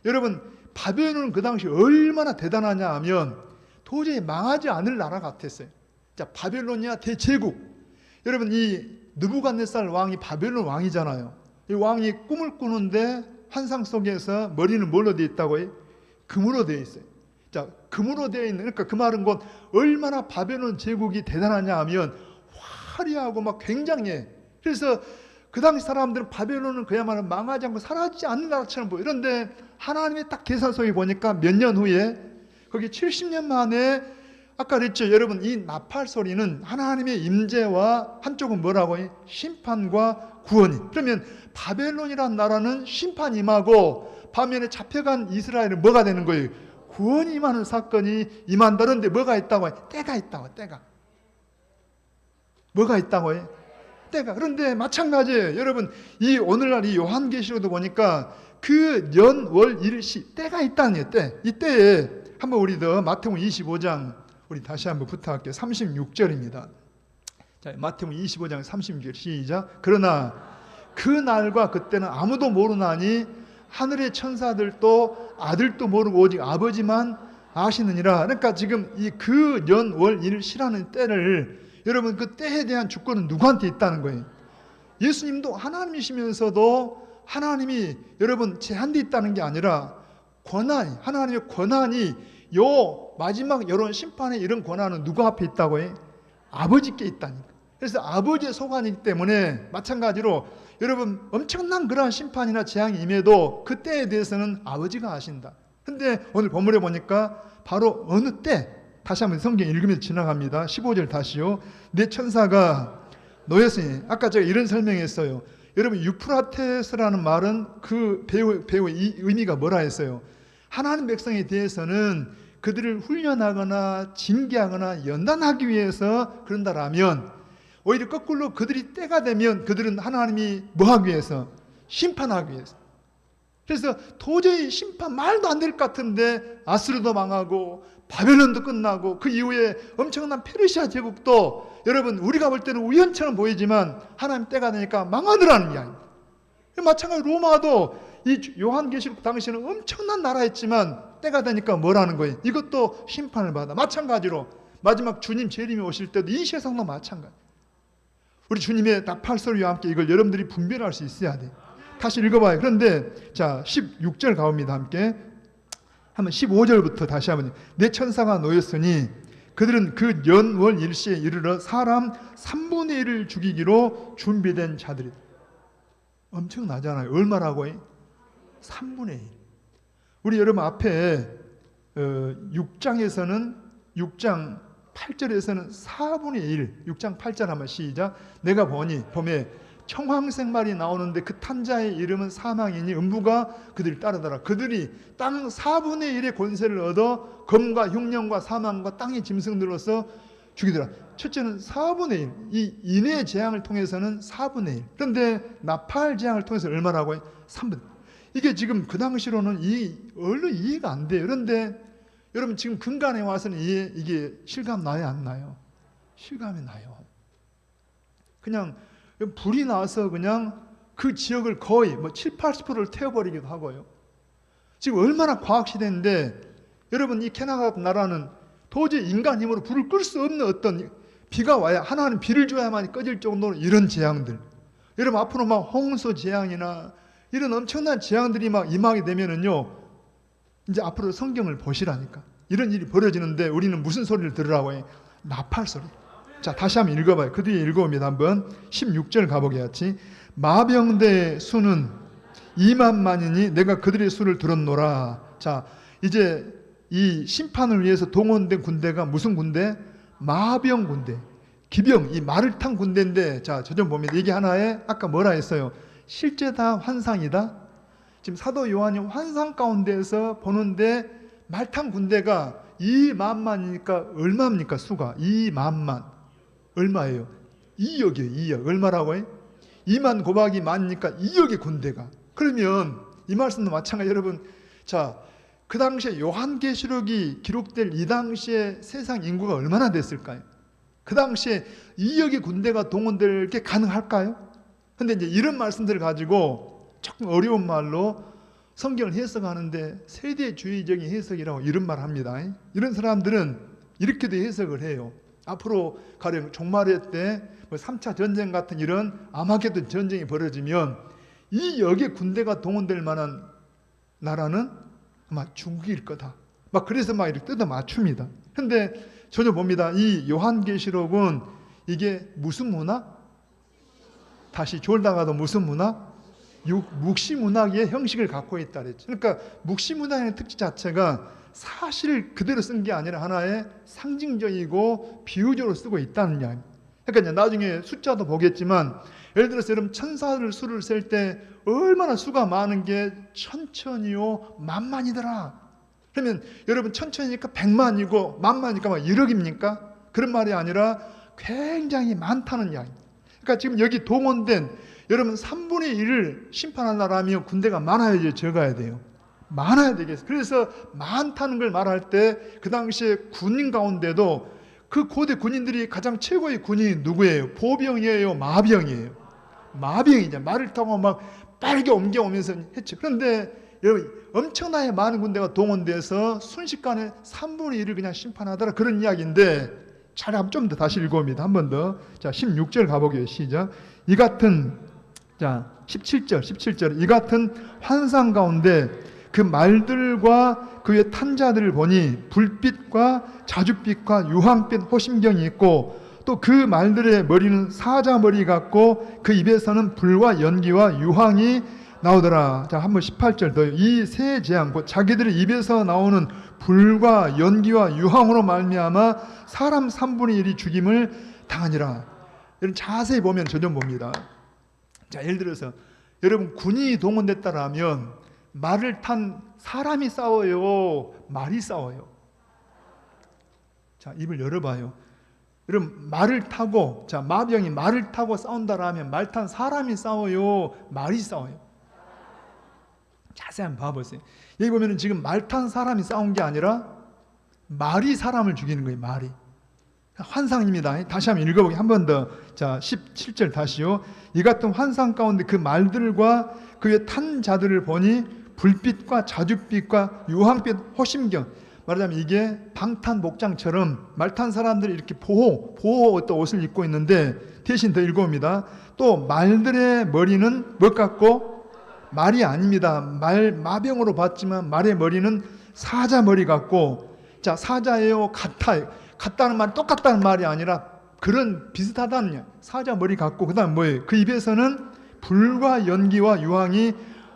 여러분 바벨론은 그 당시 얼마나 대단하냐 하면 도저히 망하지 않을 나라 같았어요. 자 바벨론이야 대제국. 여러분 이 느부갓네살 왕이 바벨론 왕이잖아요. 이 왕이 꿈을 꾸는데 환상 속에서 머리는 뭘로 되어 있다고 해요? 금으로 되어 있어요. 자 금으로 되어 있는 그러니까 그 말은 곧 얼마나 바벨론 제국이 대단하냐 하면 화려하고 막 굉장해. 그래서 그 당시 사람들은 바벨론은 그야말로 망하지 않고 사라지지 않는 나라처럼 보여. 그런데 하나님의 딱 계산 속에 보니까 몇 년 후에 거기 70년 만에 아까 그랬죠. 여러분 이 나팔 소리는 하나님의 임재와 한쪽은 뭐라고 해요? 심판과 구원이. 그러면 바벨론이란 나라는 심판 임하고 반면에 잡혀간 이스라엘은 뭐가 되는 거예요? 구원이 임하는 사건이 임한다는데 뭐가 있다고 해요? 때가 있다고. 때가 뭐가 있다고 해요? 때가. 그런데 마찬가지예요. 여러분 이 오늘날 이 요한계시록도 보니까 그 연, 월, 일, 시 때가 있다는 거예요. 이 때에 한번 우리 더 마태복음 25장 우리 다시 한번 부탁할게요. 36절입니다. 자, 마태복음 25장 36절 시작. 그러나 그 날과 그때는 아무도 모르나니 하늘의 천사들도 아들도 모르고 오직 아버지만 아시느니라. 그러니까 지금 이 그 연, 월, 일, 시라는 때를 여러분 그 때에 대한 주권은 누구한테 있다는 거예요? 예수님도 하나님이시면서도 하나님이 여러분 제한돼 있다는 게 아니라 권한이 하나님의 권한이 요 마지막 여론 심판의 이런 권한은 누구 앞에 있다고 해? 아버지께 있다니까. 그래서 아버지의 소관이기 때문에 마찬가지로 여러분 엄청난 그러한 심판이나 재앙이 임해도 그 때에 대해서는 아버지가 아신다. 근데 오늘 본문에 보니까 바로 어느 때 다시 한번 성경 읽으면서 지나갑니다. 15절 다시요. 내 천사가 놓였으니 아까 제가 이런 설명했어요. 여러분 유프라테스라는 말은 그 배우의 이 의미가 뭐라 했어요? 하나님 백성에 대해서는 그들을 훈련하거나 징계하거나 연단하기 위해서 그런다라면 오히려 거꾸로 그들이 때가 되면 그들은 하나님이 뭐 하기 위해서? 심판하기 위해서. 그래서 도저히 심판 말도 안 될 것 같은데 아수르도 망하고 바벨론도 끝나고 그 이후에 엄청난 페르시아 제국도 여러분 우리가 볼 때는 우연처럼 보이지만 하나님 때가 되니까 망하더라는 이야기입니다. 마찬가지로 로마도 이 요한계시록 당시에는 엄청난 나라였지만 때가 되니까 뭐라는 거예요? 이것도 심판을 받아. 마찬가지로 마지막 주님 재림이 오실 때도 이 세상도 마찬가지. 우리 주님의 나팔소리와 함께 이걸 여러분들이 분별할 수 있어야 돼요. 다시 읽어봐요. 그런데 자 16절 가봅니다. 함께 한번 15절부터 다시 한번. 내 천사가 놓였으니 그들은 그 연월 일시에 이르러 사람 3분의 1을 죽이기로 준비된 자들이다. 엄청나잖아요. 얼마라고 해? 3분의 1. 우리 여러분 앞에 6장에서는 6장 8절에서는 4분의 1, 6장 8절 한번 시작. 내가 보니 봄에 청황색 말이 나오는데 그 탄자의 이름은 사망이니 음부가 그들을 따르더라. 그들이 땅 4분의 1의 권세를 얻어 검과 흉년과 사망과 땅의 짐승들로서 죽이더라. 첫째는 4분의 1, 이 인의 재앙을 통해서는 4분의 1. 그런데 나팔 재앙을 통해서 얼마라고 해? 3분. 이게 지금 그 당시로는 얼른 이해가 안 돼요. 그런데 여러분 지금 근간에 와서는 이게 실감 나요, 안 나요? 실감이 나요. 그냥 불이 나서 그냥 그 지역을 거의 7, 80%를 태워버리기도 하고요. 지금 얼마나 과학시대인데 여러분 이 캐나다 같은 나라는 도저히 인간 힘으로 불을 끌 수 없는 어떤 비가 와야 하나는 비를 줘야만 꺼질 정도로 이런 재앙들. 여러분 앞으로 막 홍수 재앙이나 이런 엄청난 재앙들이 막 임하게 되면은요. 이제 앞으로 성경을 보시라니까. 이런 일이 벌어지는데 우리는 무슨 소리를 들으라고 해? 나팔 소리. 자, 다시 한번 읽어봐요. 그 뒤에 읽어봅니다. 한번 16절 가보겠지. 마병대의 수는 2만만이니 내가 그들의 수를 들었노라. 자, 이제 이 심판을 위해서 동원된 군대가 무슨 군대? 마병 군대. 기병, 이 말을 탄 군대인데, 자, 저 좀 봅니다. 이게 하나의 아까 뭐라 했어요? 실제다, 환상이다. 지금 사도 요한이 환상 가운데에서 보는데 말 탄 군대가 2만만이니까 얼마입니까? 수가 2만만. 얼마예요? 2억이에요. 2억. 얼마라고 해? 2만 곱하기 만이니까 2억의 군대가. 그러면 이 말씀도 마찬가지. 여러분, 자, 그 당시에 요한계시록이 기록될 이 당시에 세상 인구가 얼마나 됐을까요? 그 당시에 2억의 군대가 동원될 게 가능할까요? 근데 이제 이런 말씀들을 가지고 조금 어려운 말로 성경을 해석하는데 세대주의적인 해석이라고 이런 말을 합니다. 이런 사람들은 이렇게도 해석을 해요. 앞으로 가령 종말의 때 3차 전쟁 같은 이런 아마게돈 전쟁이 벌어지면 이 역의 군대가 동원될 만한 나라는 아마 중국일 거다. 막 그래서 막 이렇게 뜯어 맞춥니다. 근데 전혀 봅니다. 이 요한계시록은 이게 무슨 문화? 다시 졸다가도 무슨 문화? 묵시문학의 형식을 갖고 있다 그랬죠. 그러니까 묵시문학의 특징 자체가 사실을 그대로 쓴 게 아니라 하나의 상징적이고 비유적으로 쓰고 있다는 이야기. 그러니까 나중에 숫자도 보겠지만 예를 들어서 여러분 천사들 수를 셀 때 얼마나 수가 많은 게 천천히요 만만이더라. 그러면 여러분 천천히니까 100만이고 만만이니까 막 1억입니까? 그런 말이 아니라 굉장히 많다는 이야기. 그러니까 지금 여기 동원된 여러분 3분의 1을 심판하려면 군대가 많아야 돼요, 적어야 돼요. 많아야 되겠어요. 그래서 많다는 걸 말할 때 그 당시에 군인 가운데도 그 고대 군인들이 가장 최고의 군인이 누구예요? 보병이에요, 마병이에요? 마병이죠. 말을 타고 막 빠르게 옮겨오면서 했죠. 그런데 여러분 엄청나게 많은 군대가 동원돼서 순식간에 3분의 1을 그냥 심판하더라 그런 이야기인데 잘 한번 좀 더 다시 읽어봅니다. 한 번 더. 자, 16절 가보게요. 시작. 이 같은 자 17절 이 같은 환상 가운데 그 말들과 그의 탄자들을 보니 불빛과 자줏빛과 유황빛 호심경이 있고 또 그 말들의 머리는 사자머리 같고 그 입에서는 불과 연기와 유황이 나오더라. 자, 한번 18절 더. 이 세 재앙 곧 자기들의 입에서 나오는 불과 연기와 유황으로 말미암아 사람 3분의 1이 죽임을 당하니라. 여러분 자세히 보면 저 좀 봅니다. 자, 예를 들어서 여러분 군인이 동원됐다라면 말을 탄 사람이 싸워요, 말이 싸워요? 자, 입을 열어봐요. 여러분, 말을 타고, 자, 마병이 말을 타고 싸운다라면 말 탄 사람이 싸워요, 말이 싸워요? 자세히 한번 봐보세요. 여기 보면은 지금 말 탄 사람이 싸운 게 아니라 말이 사람을 죽이는 거예요. 말이. 환상입니다. 다시 한번 읽어보게. 한 번 더. 자, 17절 다시요. 이 같은 환상 가운데 그 말들과 그의 탄 자들을 보니 불빛과 자줏빛과 유황빛 호심경, 말하자면 이게 방탄 목장처럼 말 탄 사람들이 이렇게 보호 어떤 옷을 입고 있는데, 대신 더 읽어옵니다. 또 말들의 머리는 뭐 같고? 말이 아닙니다. 마병으로 봤지만 말의 머리는 사자 머리 같고, 자, 사자예요, 같다는 말, 똑같다는 말이 아니라 그런 비슷하다는 사자 머리 같고, 그 다음 뭐예요? 그 입에서는 불과 연기와 유황이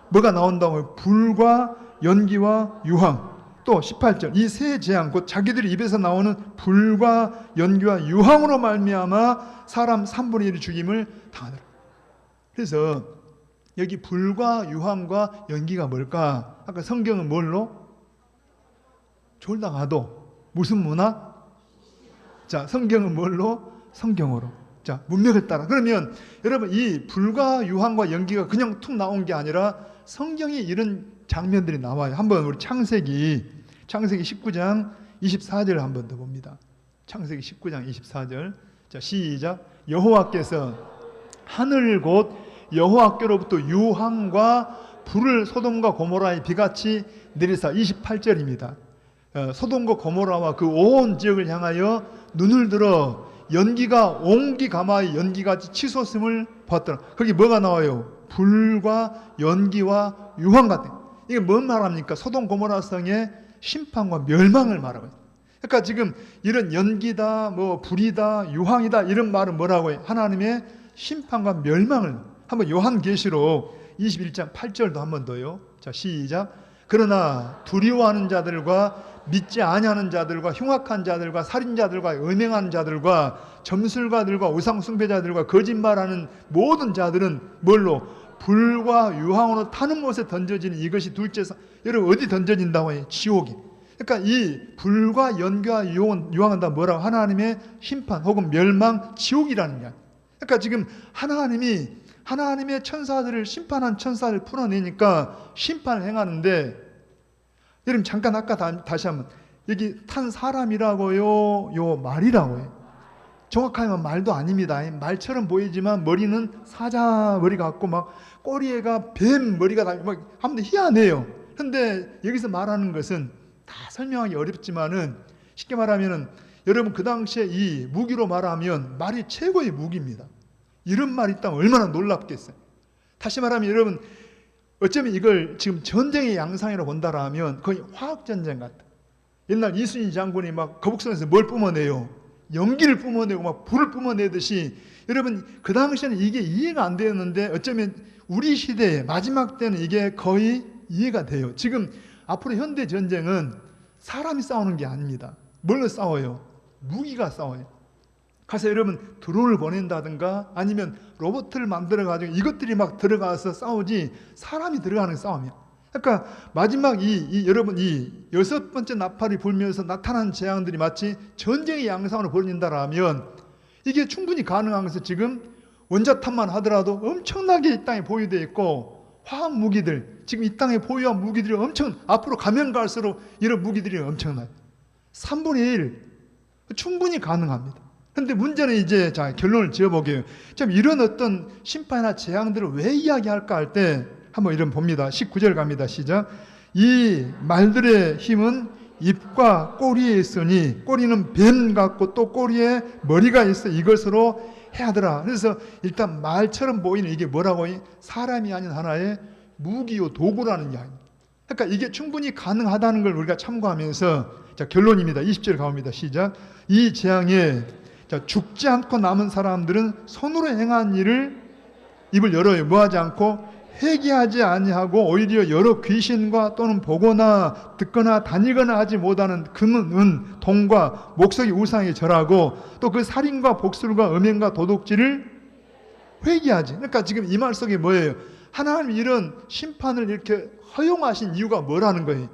뭐가 나온다고요? 불과 연기와 유황. 또 18절, 이 세 재앙, 곧 자기들이 입에서 나오는 불과 연기와 유황으로 말미암아 사람 3분의 1이 죽임을 당하더라. 그래서 여기 불과 유황과 연기가 뭘까? 아까 성경은 뭘로? 졸다가도 무슨 문화? 자, 성경은 뭘로? 성경으로. 자, 문맥을 따라. 그러면 여러분, 이 불과 유황과 연기가 그냥 툭 나온 게 아니라 성경에 이런 장면들이 나와요. 한번 우리 창세기 19장 24절 한번 더 봅니다. 창세기 19장 24절. 자, 시작. 여호와께서 하늘 곧 여호와께로부터 유황과 불을 소돔과 고모라에 비같이 내리사. 28절입니다. 소돔과 고모라와 그 온 지역을 향하여 눈을 들어 연기가 옹기가마의 연기같이 치솟음을 보았더라. 거기 뭐가 나와요? 불과 연기와 유황 같은. 이게 뭔 말합니까? 소돔 고모라 성의 심판과 멸망을 말하고 있어요. 그러니까 지금 이런 연기다, 뭐 불이다, 유황이다, 이런 말은 뭐라고 해요? 하나님의 심판과 멸망을. 한번 요한계시록 21장 8절도 한번 더요. 자, 시작. 그러나 두려워하는 자들과 믿지 아니하는 자들과 흉악한 자들과 살인자들과 음행하는 자들과 점술가들과 우상 숭배자들과 거짓말하는 모든 자들은 뭘로? 불과 유황으로 타는 곳에 던져지는 이것이 둘째. 여러분, 어디 던져진다고 해요? 지옥이. 그러니까 이 불과 연기와 유황은 다 뭐라고? 하나님의 심판 혹은 멸망, 지옥이라는 이야기. 그러니까 지금 하나님의 천사들을, 심판한 천사를 풀어내니까 심판을 행하는데, 여러분 잠깐 아까 다시 한번, 여기 탄 사람이라고요, 요 말이라고요? 정확하면 말도 아닙니다. 말처럼 보이지만 머리는 사자 머리 같고 막 꼬리에가 뱀 머리가 다 막 아무튼 희한해요. 그런데 여기서 말하는 것은 다 설명하기 어렵지만은, 쉽게 말하면은 여러분 그 당시에 이 무기로 말하면 말이 최고의 무기입니다. 이런 말이 있다면 얼마나 놀랍겠어요. 다시 말하면 여러분, 어쩌면 이걸 지금 전쟁의 양상이라고 본다라면 거의 화학전쟁 같다. 옛날 이순신 장군이 막 거북선에서 뭘 뿜어내요? 연기를 뿜어내고 막 불을 뿜어내듯이, 여러분 그 당시에는 이게 이해가 안 되었는데 어쩌면 우리 시대의 마지막 때는 이게 거의 이해가 돼요. 지금 앞으로 현대 전쟁은 사람이 싸우는 게 아닙니다. 뭘로 싸워요? 무기가 싸워요. 가서 여러분 드론을 보낸다든가 아니면 로봇을 만들어 가지고 이것들이 막 들어가서 싸우지, 사람이 들어가는 싸움이야. 그러니까 마지막 여러분 이 6번째 나팔이 불면서 나타난 재앙들이 마치 전쟁의 양상으로 벌어진다라면, 이게 충분히 가능한 것은 지금 원자탄만 하더라도 엄청나게 이 땅에 보유되어 있고, 화학 무기들, 지금 이 땅에 보유한 무기들이 앞으로 가면 갈수록 이런 무기들이 엄청나요. 3분의 1 충분히 가능합니다. 그런데 문제는 이제, 자, 결론을 지어보게요. 참 이런 어떤 심판이나 재앙들을 왜 이야기할까 할 때 한번 이런 봅니다. 19절 갑니다. 시작. 이 말들의 힘은 입과 꼬리에 있으니, 꼬리는 뱀 같고 또 꼬리에 머리가 있어 이것으로 해하더라. 그래서 일단 말처럼 보이는 이게 뭐라고? 사람이 아닌 하나의 무기요 도구라는 이야기. 그러니까 이게 충분히 가능하다는 걸 우리가 참고하면서, 자, 결론입니다. 20절 가봅니다. 시작. 이 재앙에, 자, 죽지 않고 남은 사람들은 손으로 행한 일을 입을 열어요. 뭐하지 않고? 회개하지 아니하고 오히려 여러 귀신과 또는 보거나 듣거나 다니거나 하지 못하는 금, 은, 동과 목석이 우상에 절하고 또 그 살인과 복술과 음행과 도둑질을 회개하지. 그러니까 지금 이 말 속에 뭐예요? 하나님이 이런 심판을 이렇게 허용하신 이유가 뭐라는 거예요?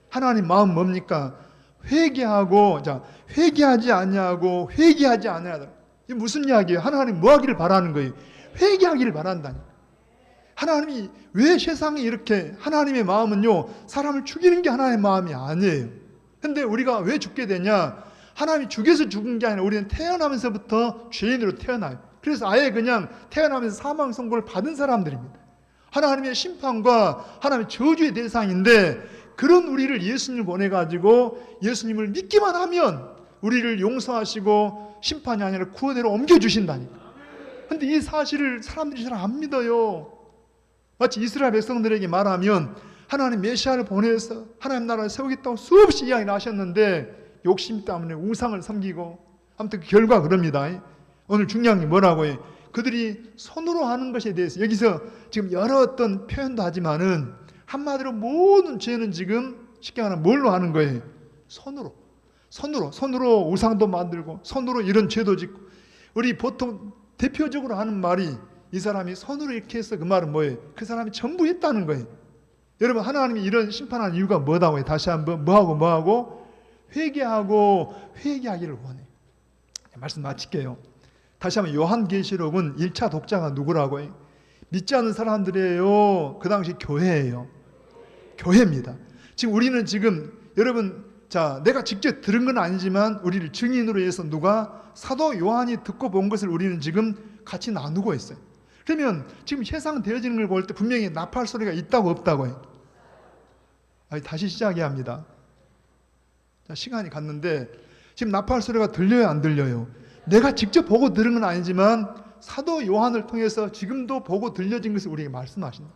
하나님 마음 뭡니까? 회개하고, 자, 회개하지 아니하고 회개하지 아니하다. 이게 무슨 이야기예요? 하나님 뭐 하기를 바라는 거예요? 회개하기를 바란다니. 하나님이 왜 세상에 이렇게, 하나님의 마음은요 사람을 죽이는 게 하나님의 마음이 아니에요. 근데 우리가 왜 죽게 되냐? 하나님이 죽여서 죽은 게 아니라 우리는 태어나면서부터 죄인으로 태어나요. 그래서 아예 그냥 태어나면서 사망 선고를 받은 사람들입니다. 하나님의 심판과 하나님의 저주의 대상인데, 그런 우리를 예수님을 보내가지고 예수님을 믿기만 하면 우리를 용서하시고 심판이 아니라 구원으로 옮겨주신다니까. 근데 이 사실을 사람들이 잘 안 믿어요. 마치 이스라엘 백성들에게 말하면 하나님 메시아를 보내서 하나님 나라를 세우겠다고 수없이 이야기를 하셨는데 욕심 때문에 우상을 섬기고, 아무튼 그 결과 그럽니다. 오늘 중요한 게 뭐라고 해요? 그들이 손으로 하는 것에 대해서 여기서 지금 여러 어떤 표현도 하지만은 한마디로 모든 죄는 지금 쉽게 말하면 뭘로 하는 거예요? 손으로 우상도 만들고 손으로 이런 죄도 짓고. 우리 보통 대표적으로 하는 말이, 이 사람이 손으로 이렇게 해서, 그 말은 뭐예요? 그 사람이 전부 했다는 거예요. 여러분, 하나님이 이런 심판하는 이유가 뭐다고 해요? 다시 한번 뭐하고 회개하고 회개하기를 원해요. 말씀 마칠게요. 다시 한번 요한계시록은 1차 독자가 누구라고 해요? 믿지 않는 사람들이에요. 그 당시 교회예요. 교회입니다. 지금 우리는 지금 여러분, 자, 내가 직접 들은 건 아니지만 우리를 증인으로 해서 누가? 사도 요한이 듣고 본 것을 우리는 지금 같이 나누고 있어요. 그러면 지금 세상 되어지는 걸 볼 때 분명히 나팔 소리가 있다고 없다고 해요? 다시 시작해야 합니다. 자, 시간이 갔는데 지금 나팔 소리가 들려요, 안 들려요? 내가 직접 보고 들은 건 아니지만 사도 요한을 통해서 지금도 보고 들려진 것을 우리에게 말씀하신다.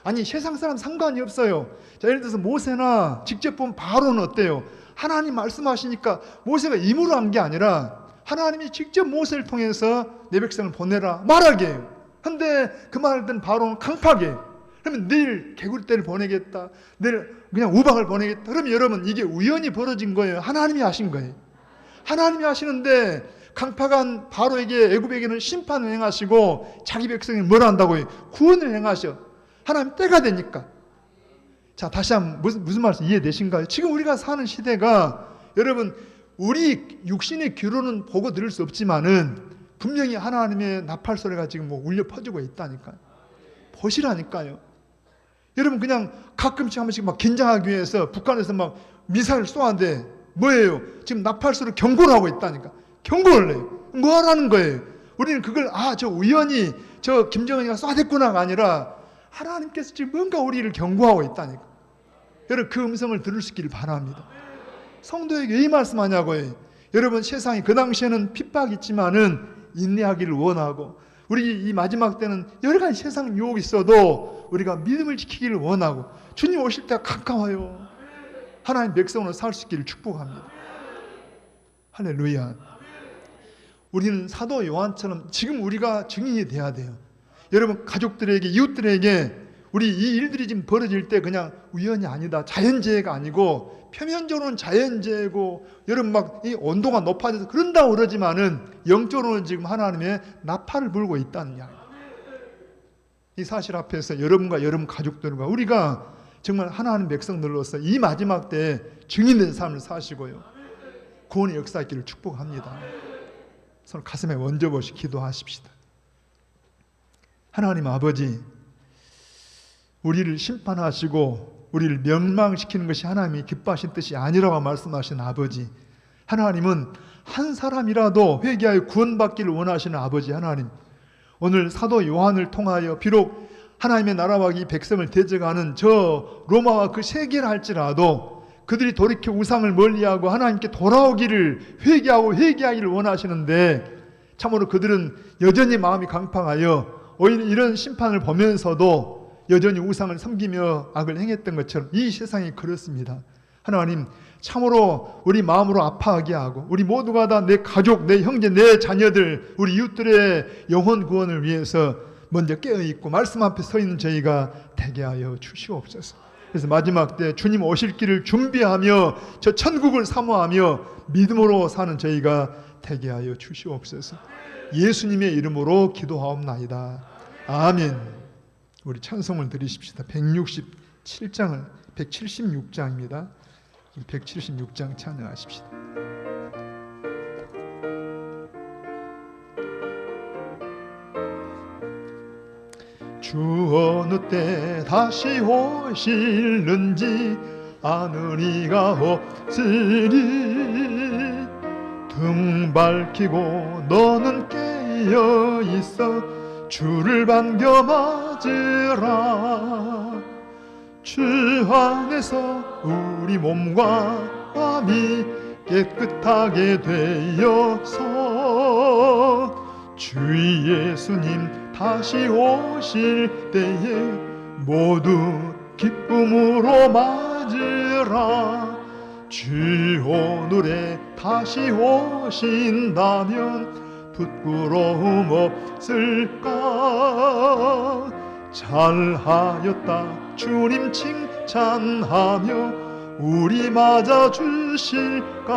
아니, 세상 사람 상관이 없어요. 자, 예를 들어서 모세나 직접 본 바로는 어때요? 하나님 말씀하시니까 모세가 임으로 한 게 아니라 하나님이 직접 모세를 통해서 내 백성을 보내라 말하게 해요. 근데 그 말을 듣는 바로는 강팍해 해요. 그러면 내일 개구리떼를 보내겠다, 내일 그냥 우박을 보내겠다. 그러면 여러분, 이게 우연히 벌어진 거예요? 하나님이 하신 거예요? 하나님이 하시는데 강팍한 바로에게, 애굽에게는 심판을 행하시고 자기 백성이 뭘 한다고요? 구원을 행하셔. 하나님 때가 되니까. 자, 다시 한번 무슨 말씀 이해되신가요? 지금 우리가 사는 시대가, 여러분, 우리 육신의 귀로는 보고 들을 수 없지만은 분명히 하나님의 나팔 소리가 지금 뭐 울려 퍼지고 있다니까요. 보시라니까요. 여러분, 그냥 가끔씩 한 번씩 막 긴장하기 위해서 북한에서 막 미사일 쏘는데 뭐예요? 지금 나팔 소리 경고를 하고 있다니까. 경고를 해요. 뭐 하라는 거예요? 우리는 그걸 저 우연히 저 김정은이가 쏴댔구나가 아니라 하나님께서 지금 뭔가 우리를 경고하고 있다니까. 여러분, 그 음성을 들을 수 있기를 바랍니다. 성도에게 왜 이 말씀하냐고요? 여러분, 세상이 그 당시에는 핍박이 있지만은 인내하기를 원하고, 우리 이 마지막 때는 여러 가지 세상 유혹이 있어도 우리가 믿음을 지키기를 원하고, 주님 오실 때가 가까워요. 하나님 백성으로 살 수 있기를 축복합니다. 할렐루야. 우리는 사도 요한처럼 지금 우리가 증인이 돼야 돼요. 여러분, 가족들에게, 이웃들에게 우리 이 일들이 지금 벌어질 때 그냥 우연이 아니다, 자연재해가 아니고, 표면적으로는 자연재해고 여러분 막 이 온도가 높아져서 그런다고 그러지만은 영적으로는 지금 하나님의 나팔을 불고 있다는 이야기. 이 사실 앞에서 여러분과 여러분 가족들과 우리가 정말 하나님 백성들로서 이 마지막 때에 증인된 삶을 사시고요, 구원의 역사있기를 축복합니다. 손을 가슴에 얹어보시 기도하십시다. 하나님 아버지, 우리를 심판하시고 우리를 멸망시키는 것이 하나님이 기뻐하신 뜻이 아니라고 말씀하신 아버지, 하나님은 한 사람이라도 회개하여 구원받기를 원하시는 아버지 하나님, 오늘 사도 요한을 통하여 비록 하나님의 나라와 이 백성을 대적하는 저 로마와 그 세계를 할지라도 그들이 돌이켜 우상을 멀리하고 하나님께 돌아오기를, 회개하기를 원하시는데, 참으로 그들은 여전히 마음이 강팍하여 오히려 이런 심판을 보면서도 여전히 우상을 섬기며 악을 행했던 것처럼 이 세상이 그렇습니다. 하나님, 참으로 우리 마음으로 아파하게 하고, 우리 모두가 다 내 가족, 내 형제, 내 자녀들, 우리 이웃들의 영혼 구원을 위해서 먼저 깨어있고 말씀 앞에 서 있는 저희가 되게 하여 주시옵소서. 그래서 마지막 때 주님 오실 길을 준비하며 저 천국을 사모하며 믿음으로 사는 저희가 되게 하여 주시옵소서. 예수님의 이름으로 기도하옵나이다. 아멘. 우리 찬송을 드리십시다. 176장입니다. 176장 찬양하십시다. 주 어느 때 다시 오실는지 아는 이가 없으니 등 밝히고 너는 깨어 있어 주를 반겨 맞으라. 주 안에서 우리 몸과 마음이 깨끗하게 되어서 주의 예수님 다시 오실 때에 모두 기쁨으로 맞으라. 주 오늘에 다시 오신다면 부끄러움 없을까. 잘하였다 주님 칭찬하며 우리 맞아 주실까.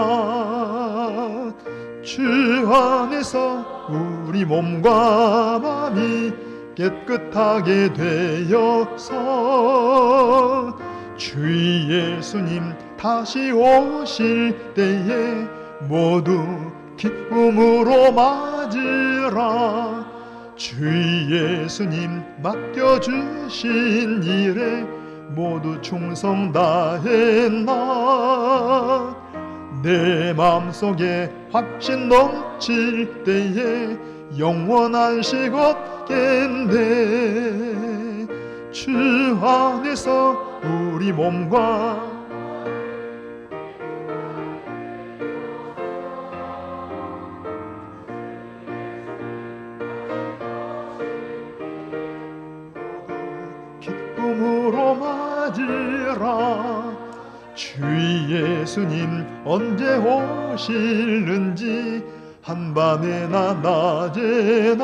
주 안에서 우리 몸과 마음이 깨끗하게 되어서 주의 예수님 다시 오실 때에 모두 기쁨으로 맞으라. 주의 예수님 맡겨주신 일에 모두 충성 다했나. 내 마음속에 확신 넘칠 때에 영원한 식 얻겠네. 주 안에서 우리 몸과 기쁨으로 맞으라. 주의 예수님 언제 오실는지 한밤에나 낮에나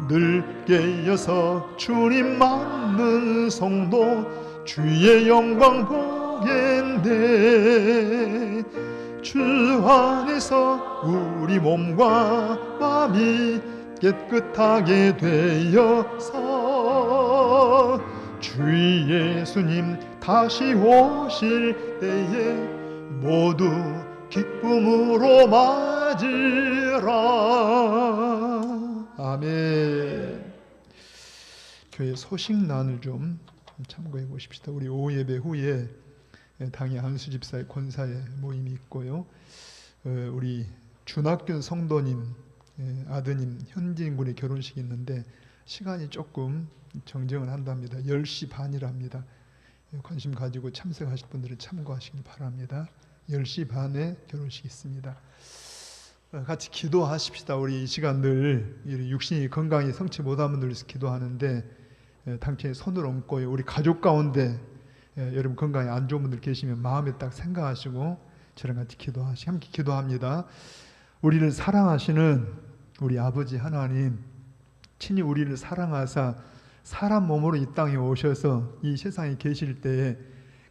늘 깨어서 주님 맞는 성도 주의 영광 보겠네. 주 안에서 우리 몸과 마음이 깨끗하게 되어서 주의 예수님 다시 오실 때에 모두 기쁨으로 맞으라. 아멘. 교회 소식란을 좀 참고해 보십시다. 우리 오후 예배 후에 당의 한수 집사의 권사의 모임이 있고요. 우리 준학균 성도님 아드님 현진 군의 결혼식이 있는데 시간이 조금 정정을 한답니다. 10시 반이랍니다. 관심 가지고 참석하실 분들은 참고하시길 바랍니다. 10시 반에 결혼식이 있습니다. 같이 기도하십시다. 우리 이 시간 늘 육신이 건강히 성취 못한 분들 위해서 기도하는데 당신의 손을 얹고요. 우리 가족 가운데 여러분 건강이 안 좋은 분들 계시면 마음에 딱 생각하시고 저랑 같이 기도하시고 함께 기도합니다. 우리를 사랑하시는 우리 아버지 하나님, 친히 우리를 사랑하사 사람 몸으로 이 땅에 오셔서 이 세상에 계실 때에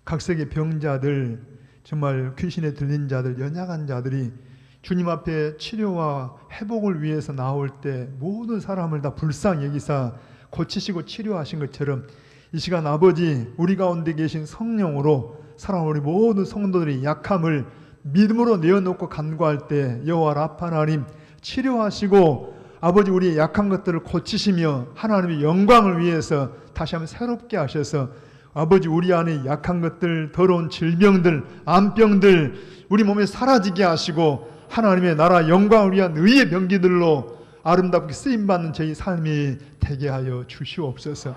각색의 병자들, 정말 귀신에 들린 자들, 연약한 자들이 주님 앞에 치료와 회복을 위해서 나올 때 모든 사람을 다 불쌍히 여기사 고치시고 치료하신 것처럼 이 시간 아버지 우리 가운데 계신 성령으로 사랑하는 우리 모든 성도들의 약함을 믿음으로 내어놓고 간구할 때 여호와 라파 하나님 치료하시고 아버지 우리의 약한 것들을 고치시며 하나님의 영광을 위해서 다시 한번 새롭게 하셔서 아버지 우리 안에 약한 것들, 더러운 질병들, 암병들 우리 몸에 사라지게 하시고 하나님의 나라 영광을 위한 의의 병기들로 아름답게 쓰임받는 저희 삶이 되게 하여 주시옵소서.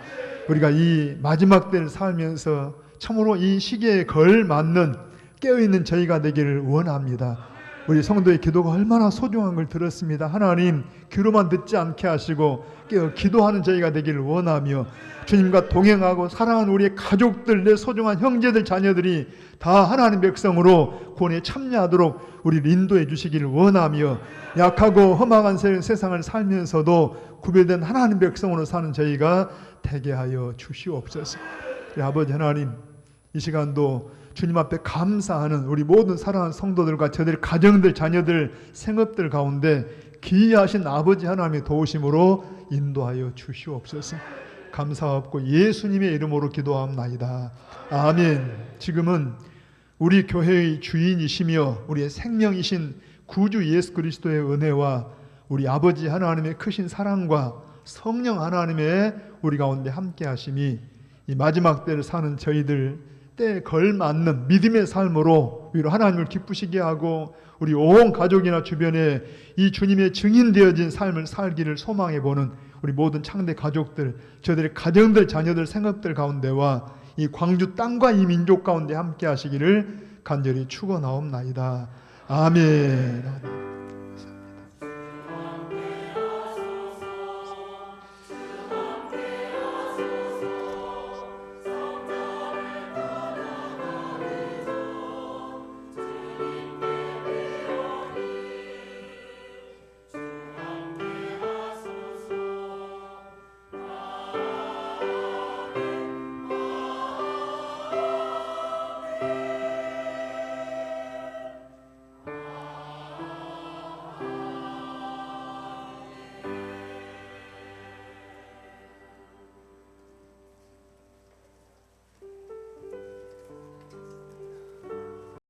우리가 이 마지막 때를 살면서 참으로 이 시기에 걸맞는 깨어있는 저희가 되기를 원합니다. 우리 성도의 기도가 얼마나 소중한 걸 들었습니다. 하나님 귀로만 듣지 않게 하시고 깨어 기도하는 저희가 되기를 원하며 주님과 동행하고 사랑하는 우리의 가족들, 내 소중한 형제들, 자녀들이 다 하나님 백성으로 구원에 참여하도록 우리를 인도해 주시기를 원하며 약하고 험악한 세상을 살면서도 구별된 하나님 백성으로 사는 저희가 되게 하여 주시옵소서. 아버지 하나님 이 시간도 주님 앞에 감사하는 우리 모든 사랑하는 성도들과 저들의 가정들, 자녀들, 생업들 가운데 기이하신 아버지 하나님의 도우심으로 인도하여 주시옵소서. 감사하옵고 예수님의 이름으로 기도합나이다. 아멘. 지금은 우리 교회의 주인이시며 우리의 생명이신 구주 예수 그리스도의 은혜와 우리 아버지 하나님의 크신 사랑과 성령 하나님의 우리 가운데 함께 하심이 이 마지막 때를 사는 저희들 때에 걸맞는 믿음의 삶으로 위로 하나님을 기쁘시게 하고 우리 온 가족이나 주변에 이 주님의 증인되어진 삶을 살기를 소망해 보는 우리 모든 창대 가족들, 저들의 가정들, 자녀들 생각들 가운데와 이 광주 땅과 이 민족 가운데 함께 하시기를 간절히 축원하옵나이다. 아멘.